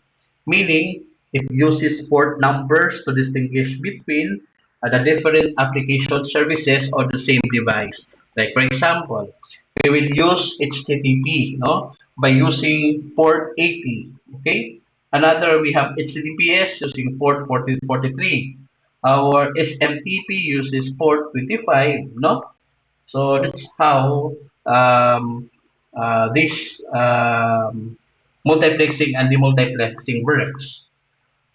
meaning it uses port numbers to distinguish between the different application services on the same device. Like for example, we will use HTTP, no, by using port 80. Okay. Another, we have HTTPS using port 4043. Our SMTP uses port 25, no? So that's how this multiplexing and demultiplexing works.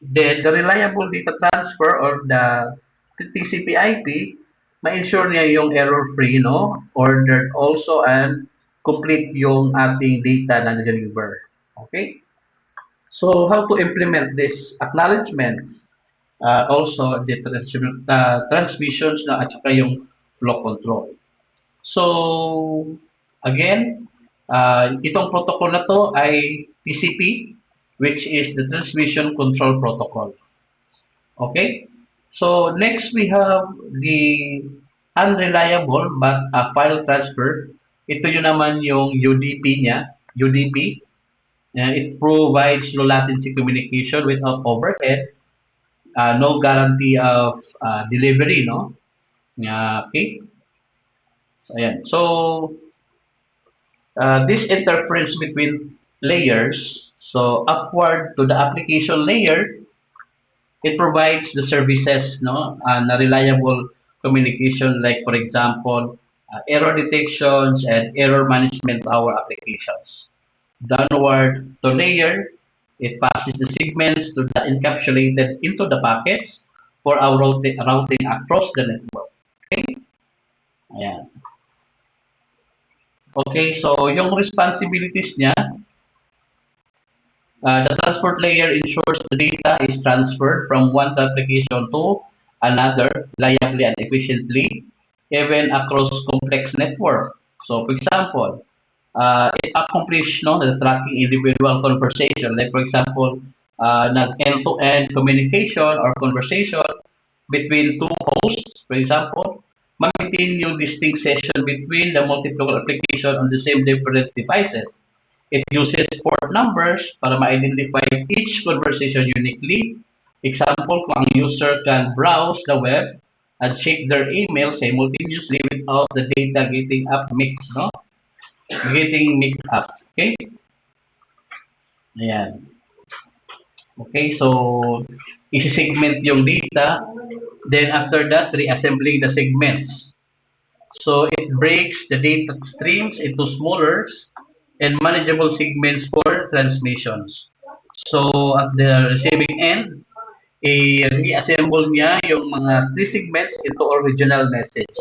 Then the reliable data transfer or the TCP/IP, ma-ensure niya yung error-free, no? Ordered also and complete yung ating data na deliver. Okay? So how to implement this acknowledgements? Also the transmissions na at saka yung flow control. So, again, itong protocol na to ay TCP, which is the Transmission Control Protocol. Okay? So, next we have the unreliable but file transfer. Ito yun naman yung UDP niya, UDP. It provides low latency communication without overhead, no guarantee of delivery, no? Okay? So, ayan. So, this interference between layers, so upward to the application layer, it provides the services, no, na reliable communication, like for example, error detections and error management of our applications. Downward to layer, it passes the segments to the encapsulated into the packets for our routing across the network. Okay? Ayan. Okay, so yung responsibilities niya, the transport layer ensures the data is transferred from one application to another reliably and efficiently, even across complex network. So, for example, it accomplishes, no, the tracking individual conversation. Like, for example, end-to-end communication or conversation between two hosts, for example, maintain yung distinct session between the multiple application on the same different devices. It uses port numbers para ma-identify each conversation uniquely. Example, kung ang user can browse the web and check their email simultaneously without the data getting up mixed, no? Getting mixed up. Okay? Ayan. Okay, so isi-segment yung data. Then after that, reassembling the segments. So it breaks the data streams into smaller and manageable segments for transmissions. So at the receiving end, i-reassemble niya yung mga three segments into original message.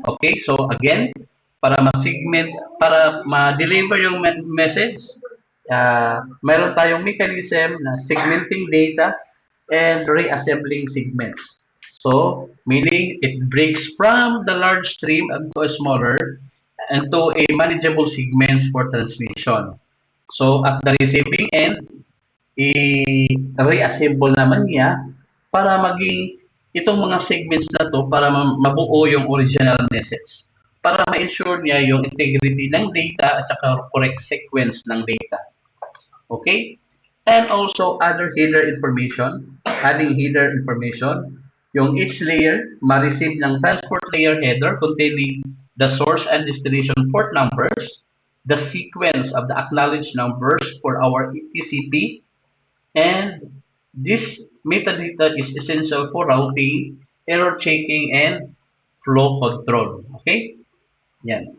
Okay, so again, para ma-segment, para ma-deliver yung message, meron tayong mechanism na segmenting data and reassembling segments. So, meaning it breaks from the large stream into a smaller into a manageable segments for transmission. So, at the receiving end, i-reassemble naman niya para maging itong mga segments na to para mabuo yung original message. Para ma-ensure niya yung integrity ng data at saka correct sequence ng data. Okay? And also other header information, adding header information, yung each layer ma-receive ng transport layer header containing the source and destination port numbers, the sequence of the acknowledged numbers for our TCP, and this metadata is essential for routing, error checking, and flow control. Okay? Yan.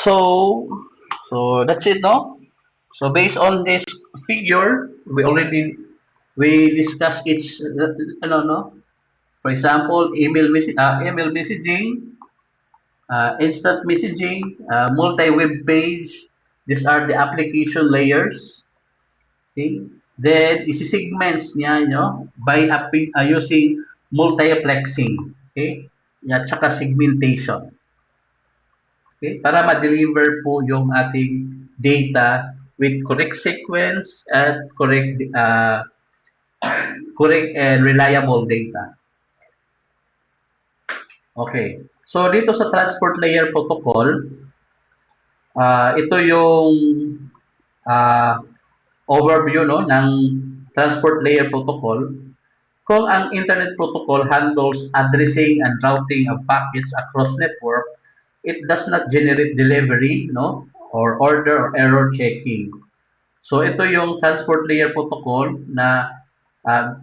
So, so that's it, no? So based on this figure, we discussed each, no? For example, email messaging, instant messaging, multi-web page. These are the application layers. Okay. Then isi-segments niya, by using multiplexing. Okay. At saka segmentation. Okay, para ma-deliver po yung ating data with correct sequence and correct and reliable data. Okay. So dito sa transport layer protocol, ito yung uh, overview, no, ng transport layer protocol. Kung ang internet protocol handles addressing and routing of packets across network, it does not generate delivery, no, or order or error checking. So ito yung transport layer protocol na uh,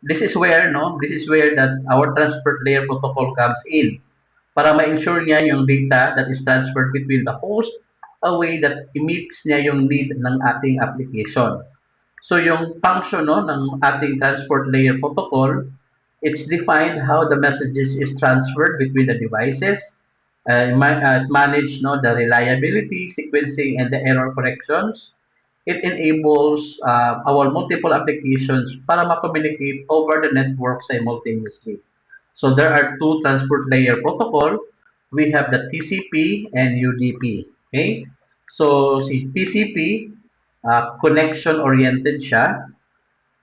this is where that our transport layer protocol comes in para ma-ensure niya yung data that is transferred between the host a way that meets niya yung need ng ating application. So yung function, no, ng ating transport layer protocol, it's defined how the messages is transferred between the devices, manage, no, the reliability, sequencing, and the error corrections. It enables our multiple applications para ma-communicate over the network simultaneously. So there are two transport layer protocol. We have the TCP and UDP. Okay? So si TCP, connection-oriented siya.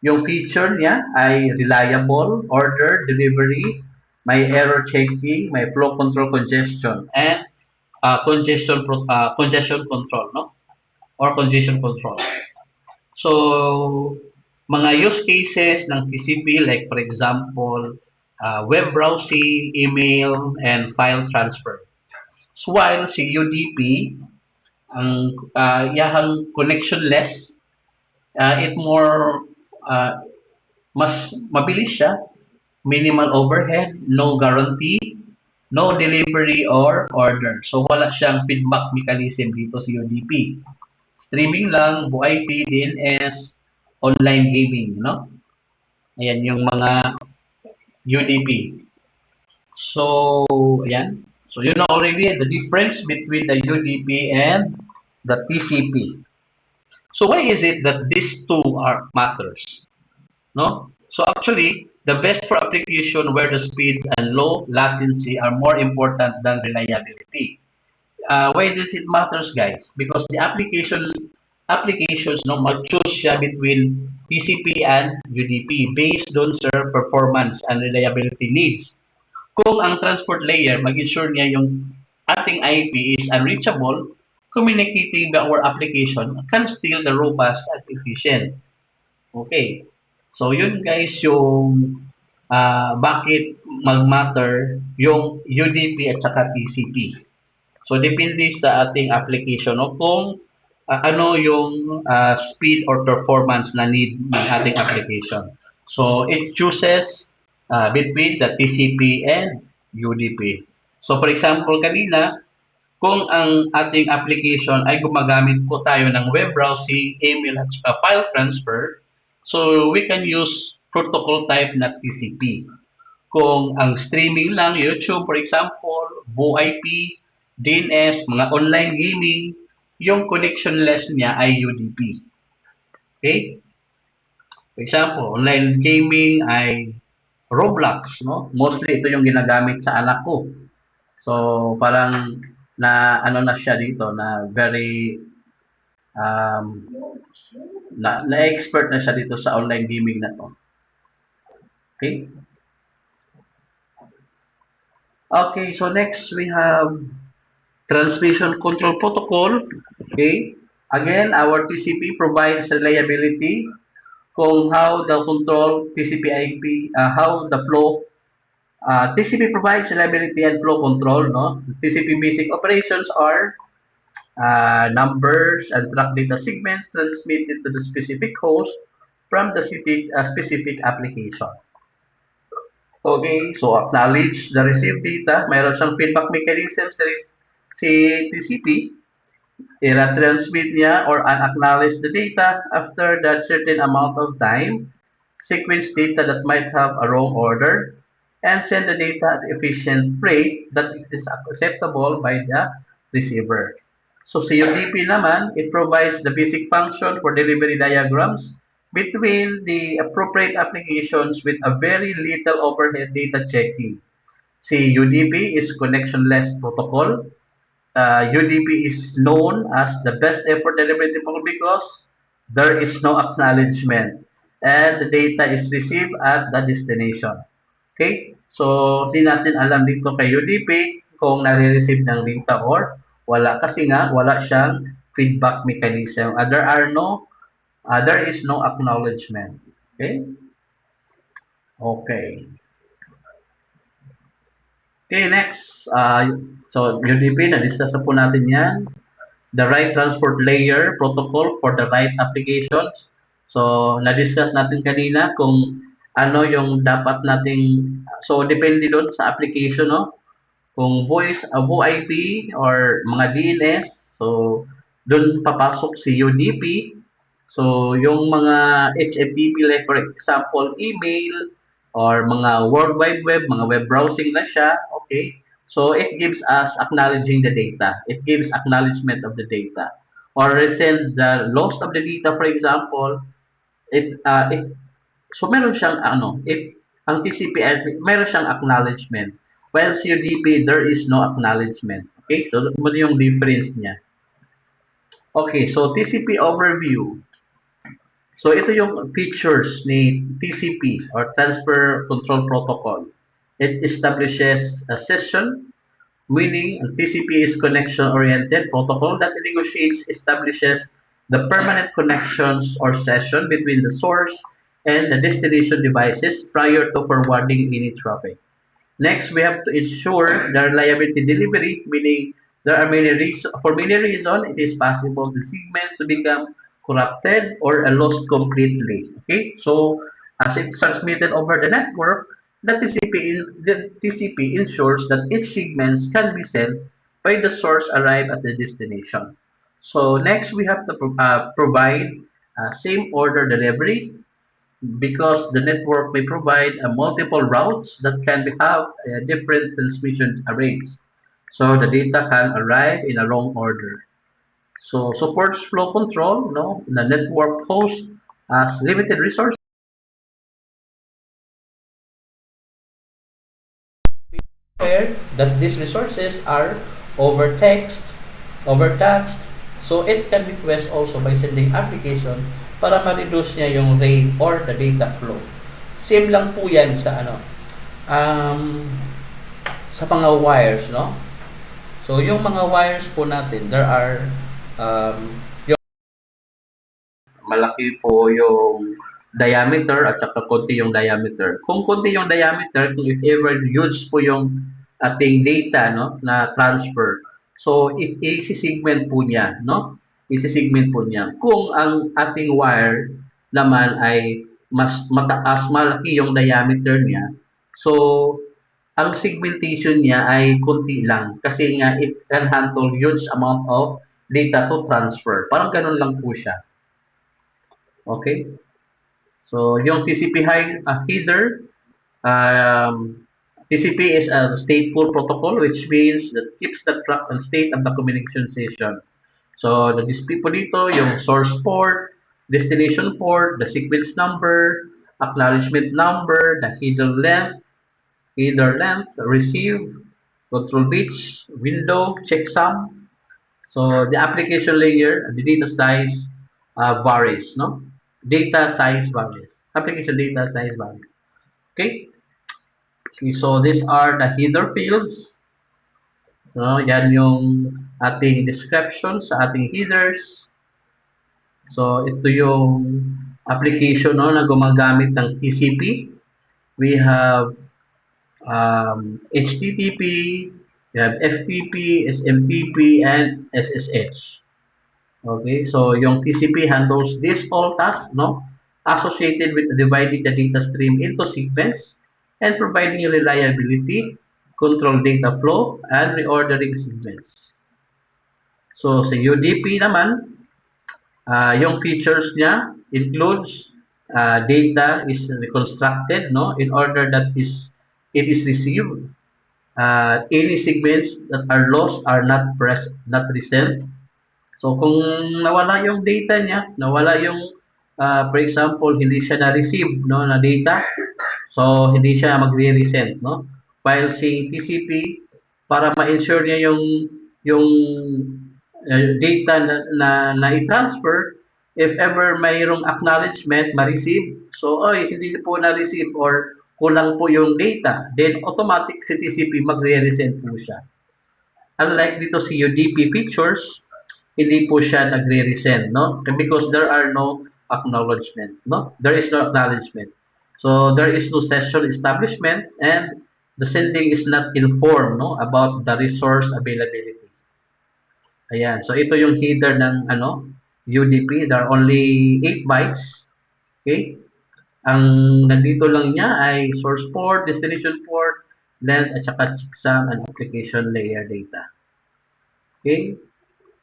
Yung feature niya ay reliable, order, delivery, may error checking, may flow control congestion, and congestion control, no? Or congestion control. So, mga use cases ng TCP like for example, web browsing, email, and file transfer. So, while si UDP, ang yahang connectionless, it more mas mabilis siya, minimal overhead, no guarantee, no delivery or order. So wala siyang feedback mechanism dito sa UDP. Streaming lang, VIP, DNS, online gaming, no? Ayan yung mga UDP. So, ayan. So, you know already the difference between the UDP and the TCP. So, why is it that these two are matters? No? So, actually, the best for application where the speed and low latency are more important than reliability. Why does it matters, guys? Because the applications, no, mag-choose siya between TCP and UDP based on their performance and reliability needs. Kung ang transport layer mag-ensure niya yung ating IP is unreachable, communicating with our application can still the robust and efficient. Okay. So yun guys yung bakit mag-matter yung UDP at saka TCP. So depende sa ating application, no, kung ano yung speed or performance na need ng ating application. So it chooses between the TCP and UDP. So for example, kanina, kung ang ating application ay gumagamit po tayo ng web browsing, email at saka file transfer, so we can use protocol type na TCP. Kung ang streaming lang, YouTube for example, VoIP, DNS, mga online gaming, yung connectionless niya ay UDP. Okay? For example, online gaming ay Roblox, no? Mostly ito yung ginagamit sa anak ko. So, parang na ano na siya dito na very um, na expert na siya dito sa online gaming na to. Okay? Okay, so next we have transmission control protocol. Okay, again, our TCP provides reliability kung how the control TCP/IP, how the flow. TCP provides reliability and flow control. No, TCP basic operations are numbers and track data segments transmitted to the specific host from the specific application. Okay, so acknowledge the received data. Mayroon siyang feedback mechanism si TCP. I-transmit niya or unacknowledge the data after that certain amount of time, sequence data that might have a wrong order, and send the data at efficient rate that is acceptable by the receiver. So CUDP naman, it provides the basic function for delivery diagrams between the appropriate applications with a very little overhead data checking. CUDP is connectionless protocol. UDP is known as the best effort delivery protocol because there is no acknowledgement and the data is received at the destination. Okay? So, di natin alam dito kay UDP kung nare-receive ng data or wala kasi nga wala siyang feedback mechanism. There is no acknowledgement. Okay? Okay. Okay, next. So, UDP, na-discuss na po natin yan. The right transport layer protocol for the right applications. So, na-discuss natin kanina kung ano yung dapat nating, so depende doon sa application, no? Kung VoIP or mga DNS, so doon papasok si UDP. So, yung mga HFTP, like for example, email or mga World Wide Web, mga web browsing na siya, okay? So, it gives us acknowledging the data. It gives acknowledgement of the data. Or resend the loss of the data, for example, so meron siyang ang TCP, meron siyang acknowledgement. While CUDP, there is no acknowledgement. Okay? So, ano yung difference niya? Okay, so TCP overview. So ito yung features ni TCP or Transfer Control Protocol. It establishes a session, meaning TCP is connection-oriented protocol that negotiates, establishes the permanent connections or session between the source and the destination devices prior to forwarding any traffic. Next, we have to ensure the reliability delivery, meaning there are many reasons. For many reasons, it is possible the segment to become corrupted or lost completely. Okay, so as it's transmitted over the network, the TCP ensures that each segments can be sent by the source arrive at the destination. So next, we have to provide same order delivery because the network may provide multiple routes that can have different transmission rates. So the data can arrive in a wrong order. So supports flow control, no? The network host has limited resources. Aware that these resources are overtaxed, so it can request also by sending application para ma-reduce niya yung rate or the data flow. Same lang po yan sa um, sa mga wires, no? So, yung mga wires po natin, there are yung malaki po yung diameter at saka konti yung diameter. Kung konti yung diameter, kung if ever huge po yung ating data, no, na transfer, so isi-segment po niya, no? Isi-segment po niya. Kung ang ating wire naman ay mas mataas, malaki yung diameter niya, so ang segmentation niya ay konti lang kasi nga it can handle huge amount of data to transfer. Parang ganun lang po siya. Okay? So, yung TCP header, um, TCP is a stateful protocol which means that keeps the track and state of the communication session. So, the display po dito, yung source port, destination port, the sequence number, acknowledgement number, the header length, receive, control bits, window, checksum. So the application layer, the data size varies, no? Data size varies. Application data size varies. Okay. Okay, so these are the header fields. No, yan yung ating description sa ating headers. So ito yung application no, na gumagamit ng TCP. We have HTTP, we have FTP, SMTP, and SSH. Okay, so yung TCP handles these all tasks, no, associated with dividing the data stream into segments and providing reliability, control data flow, and reordering segments. So sa UDP naman, yung features niya includes data is reconstructed, no, in order that it is received. Any segments that are lost are not present. So kung nawala yung data niya, nawala yung for example, hindi siya na-receive no na data, so hindi siya magre-resend no. While si TCP para ma-ensure niya yung data na i-transfer, if ever mayroong acknowledgement ma-receive, so oy hindi po na-receive or kulang po yung data, then automatic si TCP magre-resend po siya. Unlike dito si UDP pictures, hindi po siya nagre-resend, no? Because there are no acknowledgement, no? There is no acknowledgement. So there is no session establishment and the sending is not informed, no, about the resource availability. Ayan. So ito yung header ng UDP. There are only 8 bytes. Okay? Ang nandito lang niya ay source port, destination port, length at saka checksum and application layer data. Okay?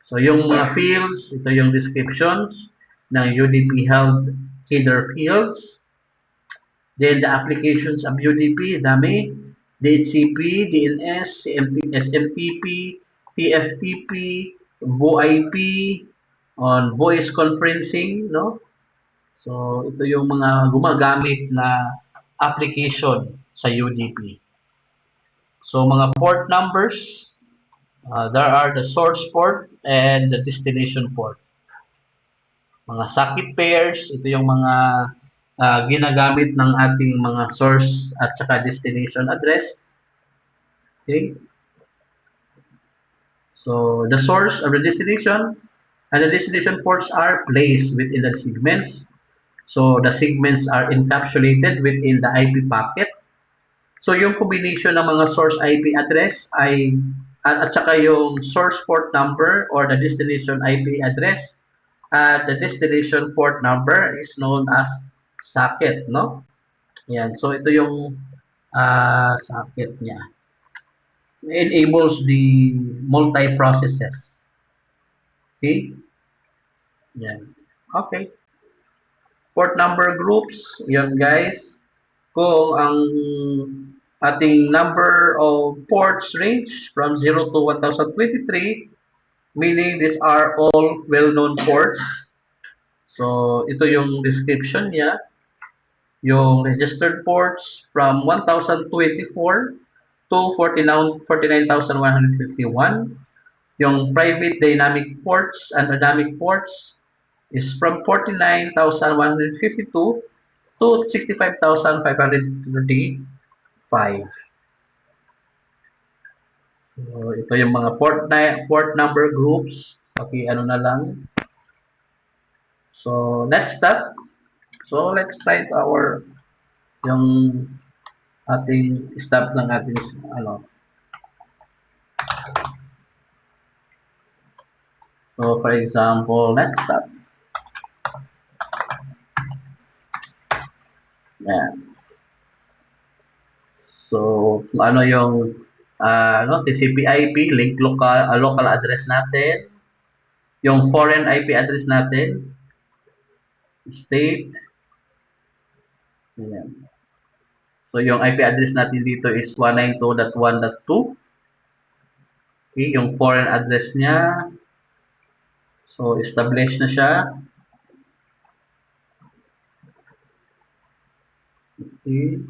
So yung mga fields, ito yung descriptions ng UDP held header fields. Then the applications of UDP, dami. DHCP, DNS, SMTP, TFTP, VoIP, on voice conferencing, no? So ito yung mga gumagamit na application sa UDP. So mga port numbers, there are the source port and the destination port. Mga socket pairs, ito yung mga ginagamit ng ating mga source at saka destination address. Okay? So the source of the destination and the destination ports are placed within the segments. So the segments are encapsulated within the IP packet. So yung combination ng mga source IP address ay at saka yung source port number or the destination IP address at the destination port number is known as socket, no? Yan. So ito yung socket niya. It enables the multi-processes. Okay? Yan. Okay. Port number groups, yan guys. Kung ang ating number of ports range from 0 to 1023, meaning these are all well-known ports. So, ito yung description niya. Yung registered ports from 1024 to 49,151. Yung private dynamic ports and dynamic ports is from 49,152 to 65,535. So, ito yung mga port number groups. Okay, ano na lang. So, next step. So, let's try yung ating step ng ating So, for example, next step. Yan. So, kung ano yung TCP/IP, link local address natin, yung foreign IP address natin, state, yan. So, yung IP address natin dito is 192.1.2. Okay, yung foreign address niya, so, established na siya. Okay.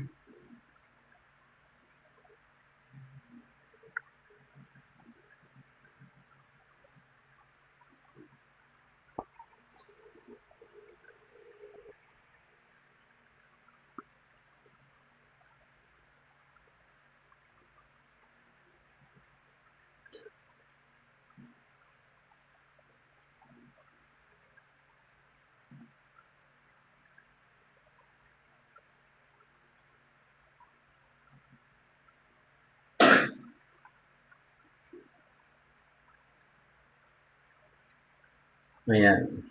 Ayan.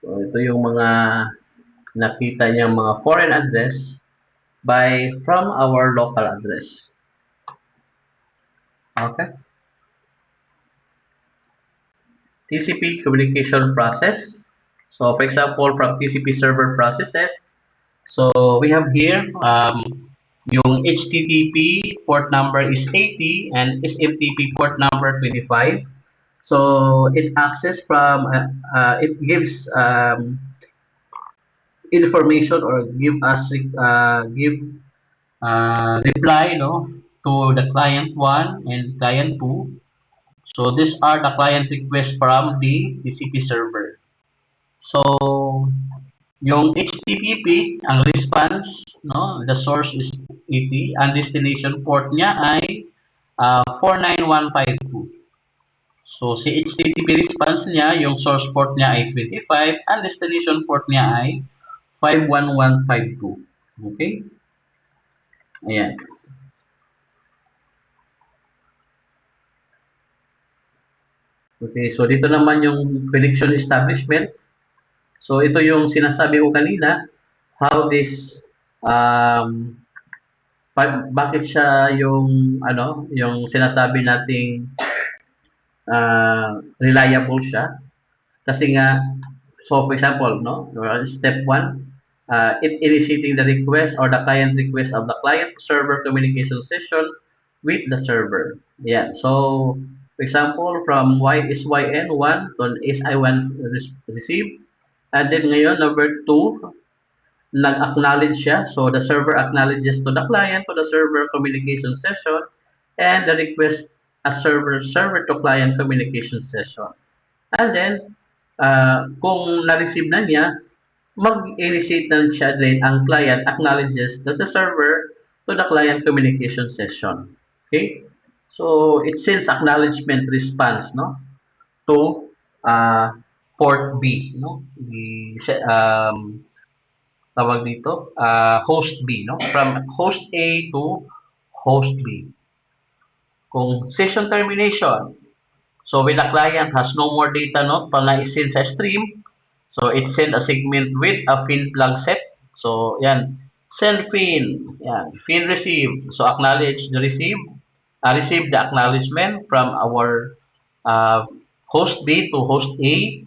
So, ito yung mga nakita niyang mga foreign address by from our local address. Okay? TCP communication process. So, for example, from TCP server processes, so we have here yung HTTP port number is 80 and SMTP port number 25. So it access from it gives information or give reply no to the client 1 and client 2. So these are the client requests from the TCP server. So yung HTTP, ang response, no, the source is 80, ang destination port niya ay 49152. So si HTTP response niya, yung source port niya ay 25, ang destination port niya ay 51152. Okay? Ayan. Okay, so dito naman yung connection establishment. So ito yung sinasabi ko kanina, how this bakit siya yung yung sinasabi nating reliable siya kasi nga so for example no step 1 it initiating the request or the client request of the client server communication session with the server. Yeah. So for example from SYN1 to SI1 receive and then ngayon number 2 nag-acknowledge siya. So the server acknowledges to the client to the server communication session and the request a server to client communication session. And then kung na-receive na niya, mag-initiate na siya din ang client acknowledges to the server to the client communication session. Okay? So it sends acknowledgement response no to port B no the tawag dito host B no from host A to host B. Kung session termination, so when the client has no more data no pag na-send sa stream, so it send a segment with a fin flag set. So yan, send fin, yan, fin receive. So acknowledge the receive the acknowledgement from our host B to host A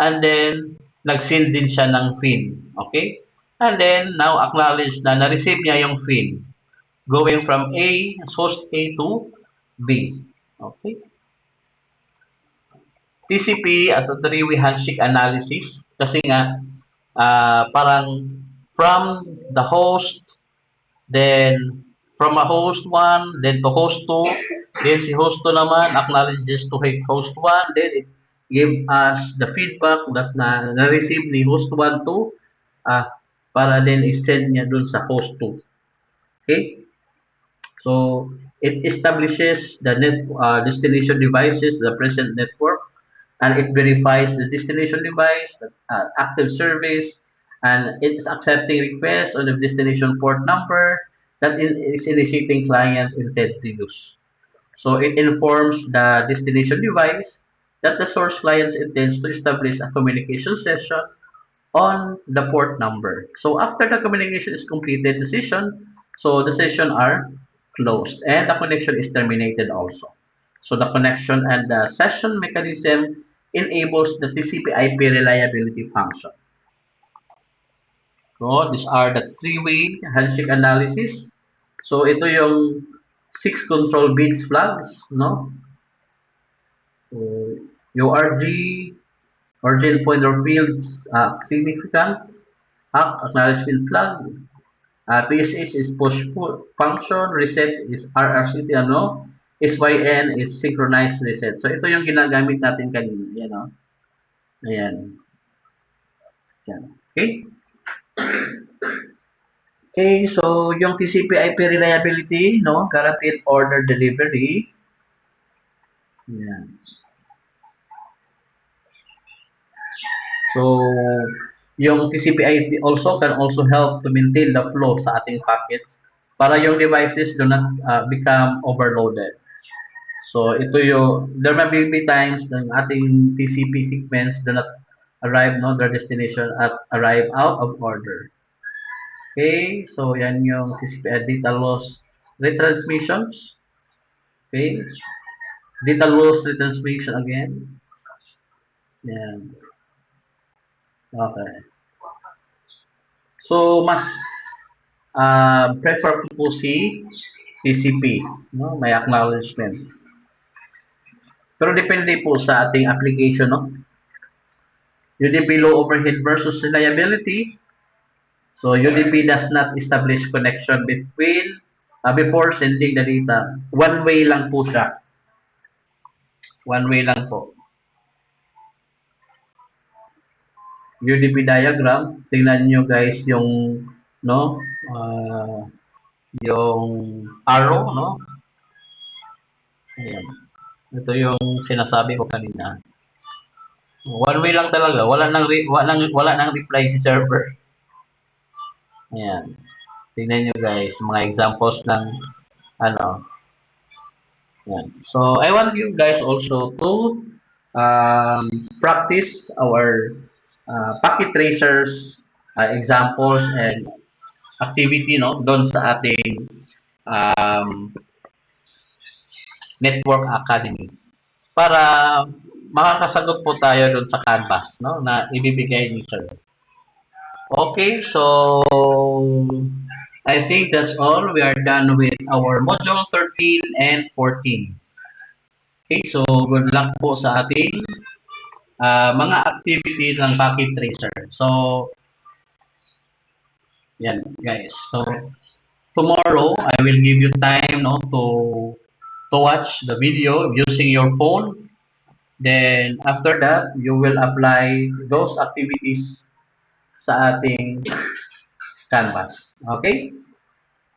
and then nag-send din siya ng fin. Okay? And then now acknowledge na na-receive niya yung fin going from A, host A to B. Okay? TCP as a three-way handshake analysis kasi nga parang from the host, then from a host 1, then to host 2, then si host 2 naman acknowledges to host 1, then it give us the feedback that na-receive ni host 1 to para then i-send niya dun sa host 2. Okay? So, it establishes the destination devices, the present network, and it verifies the destination device, the active service, and it's accepting requests on the destination port number that is initiating client intent to use. So it informs the destination device that the source client intends to establish a communication session on the port number. So after the communication is completed, the session are closed and the connection is terminated also. So the connection and the session mechanism enables the TCP/IP reliability function. So these are the three-way handshake analysis. So ito yung 6 control bits flags, no? So, URG, origin pointer fields significant, acknowledgement flag, PSH is push function, reset is RRCT SYN is synchronized reset. So ito yung ginagamit natin kanina, yan o. Ayan. Yan. Okay? Okay, so yung TCP/IP reliability, no, guaranteed order delivery. Yan. So, yung TCP/IP also can also help to maintain the flow sa ating packets para yung devices do not become overloaded. So, ito yung, there may be times ng ating TCP segments do not arrive, no, their destination at arrive out of order. Okay, so yan yung TCP data loss retransmissions. Okay, data loss retransmission again. Yan. Okay. So, mas prefer ko po si TCP, no? May acknowledgement. Pero depende po sa ating application, no? UDP low overhead versus reliability. So, UDP does not establish connection between before sending the data. One way lang po siya. One way lang po. UDP diagram, tingnan nyo guys yung no yung arrow, no? Ayan. Ito yung sinasabi ko kanina. One way lang talaga. Wala nang reply si server. Ayan. Tingnan nyo guys, mga examples ng ano. Ayan. So, I want you guys also to practice our packet tracers examples and activity, no, doon sa ating um, network academy para makakasagot po tayo doon sa canvas, no, na ibibigay ni sir. Okay, so I think that's all. We are done with our module 13 and 14. Okay, so good luck po sa ating mga activities ng packet tracer. So, yan guys. So, tomorrow I will give you time, no, to watch the video using your phone. Then after that, you will apply those activities sa ating canvas. Okay?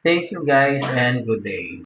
Thank you guys and good day.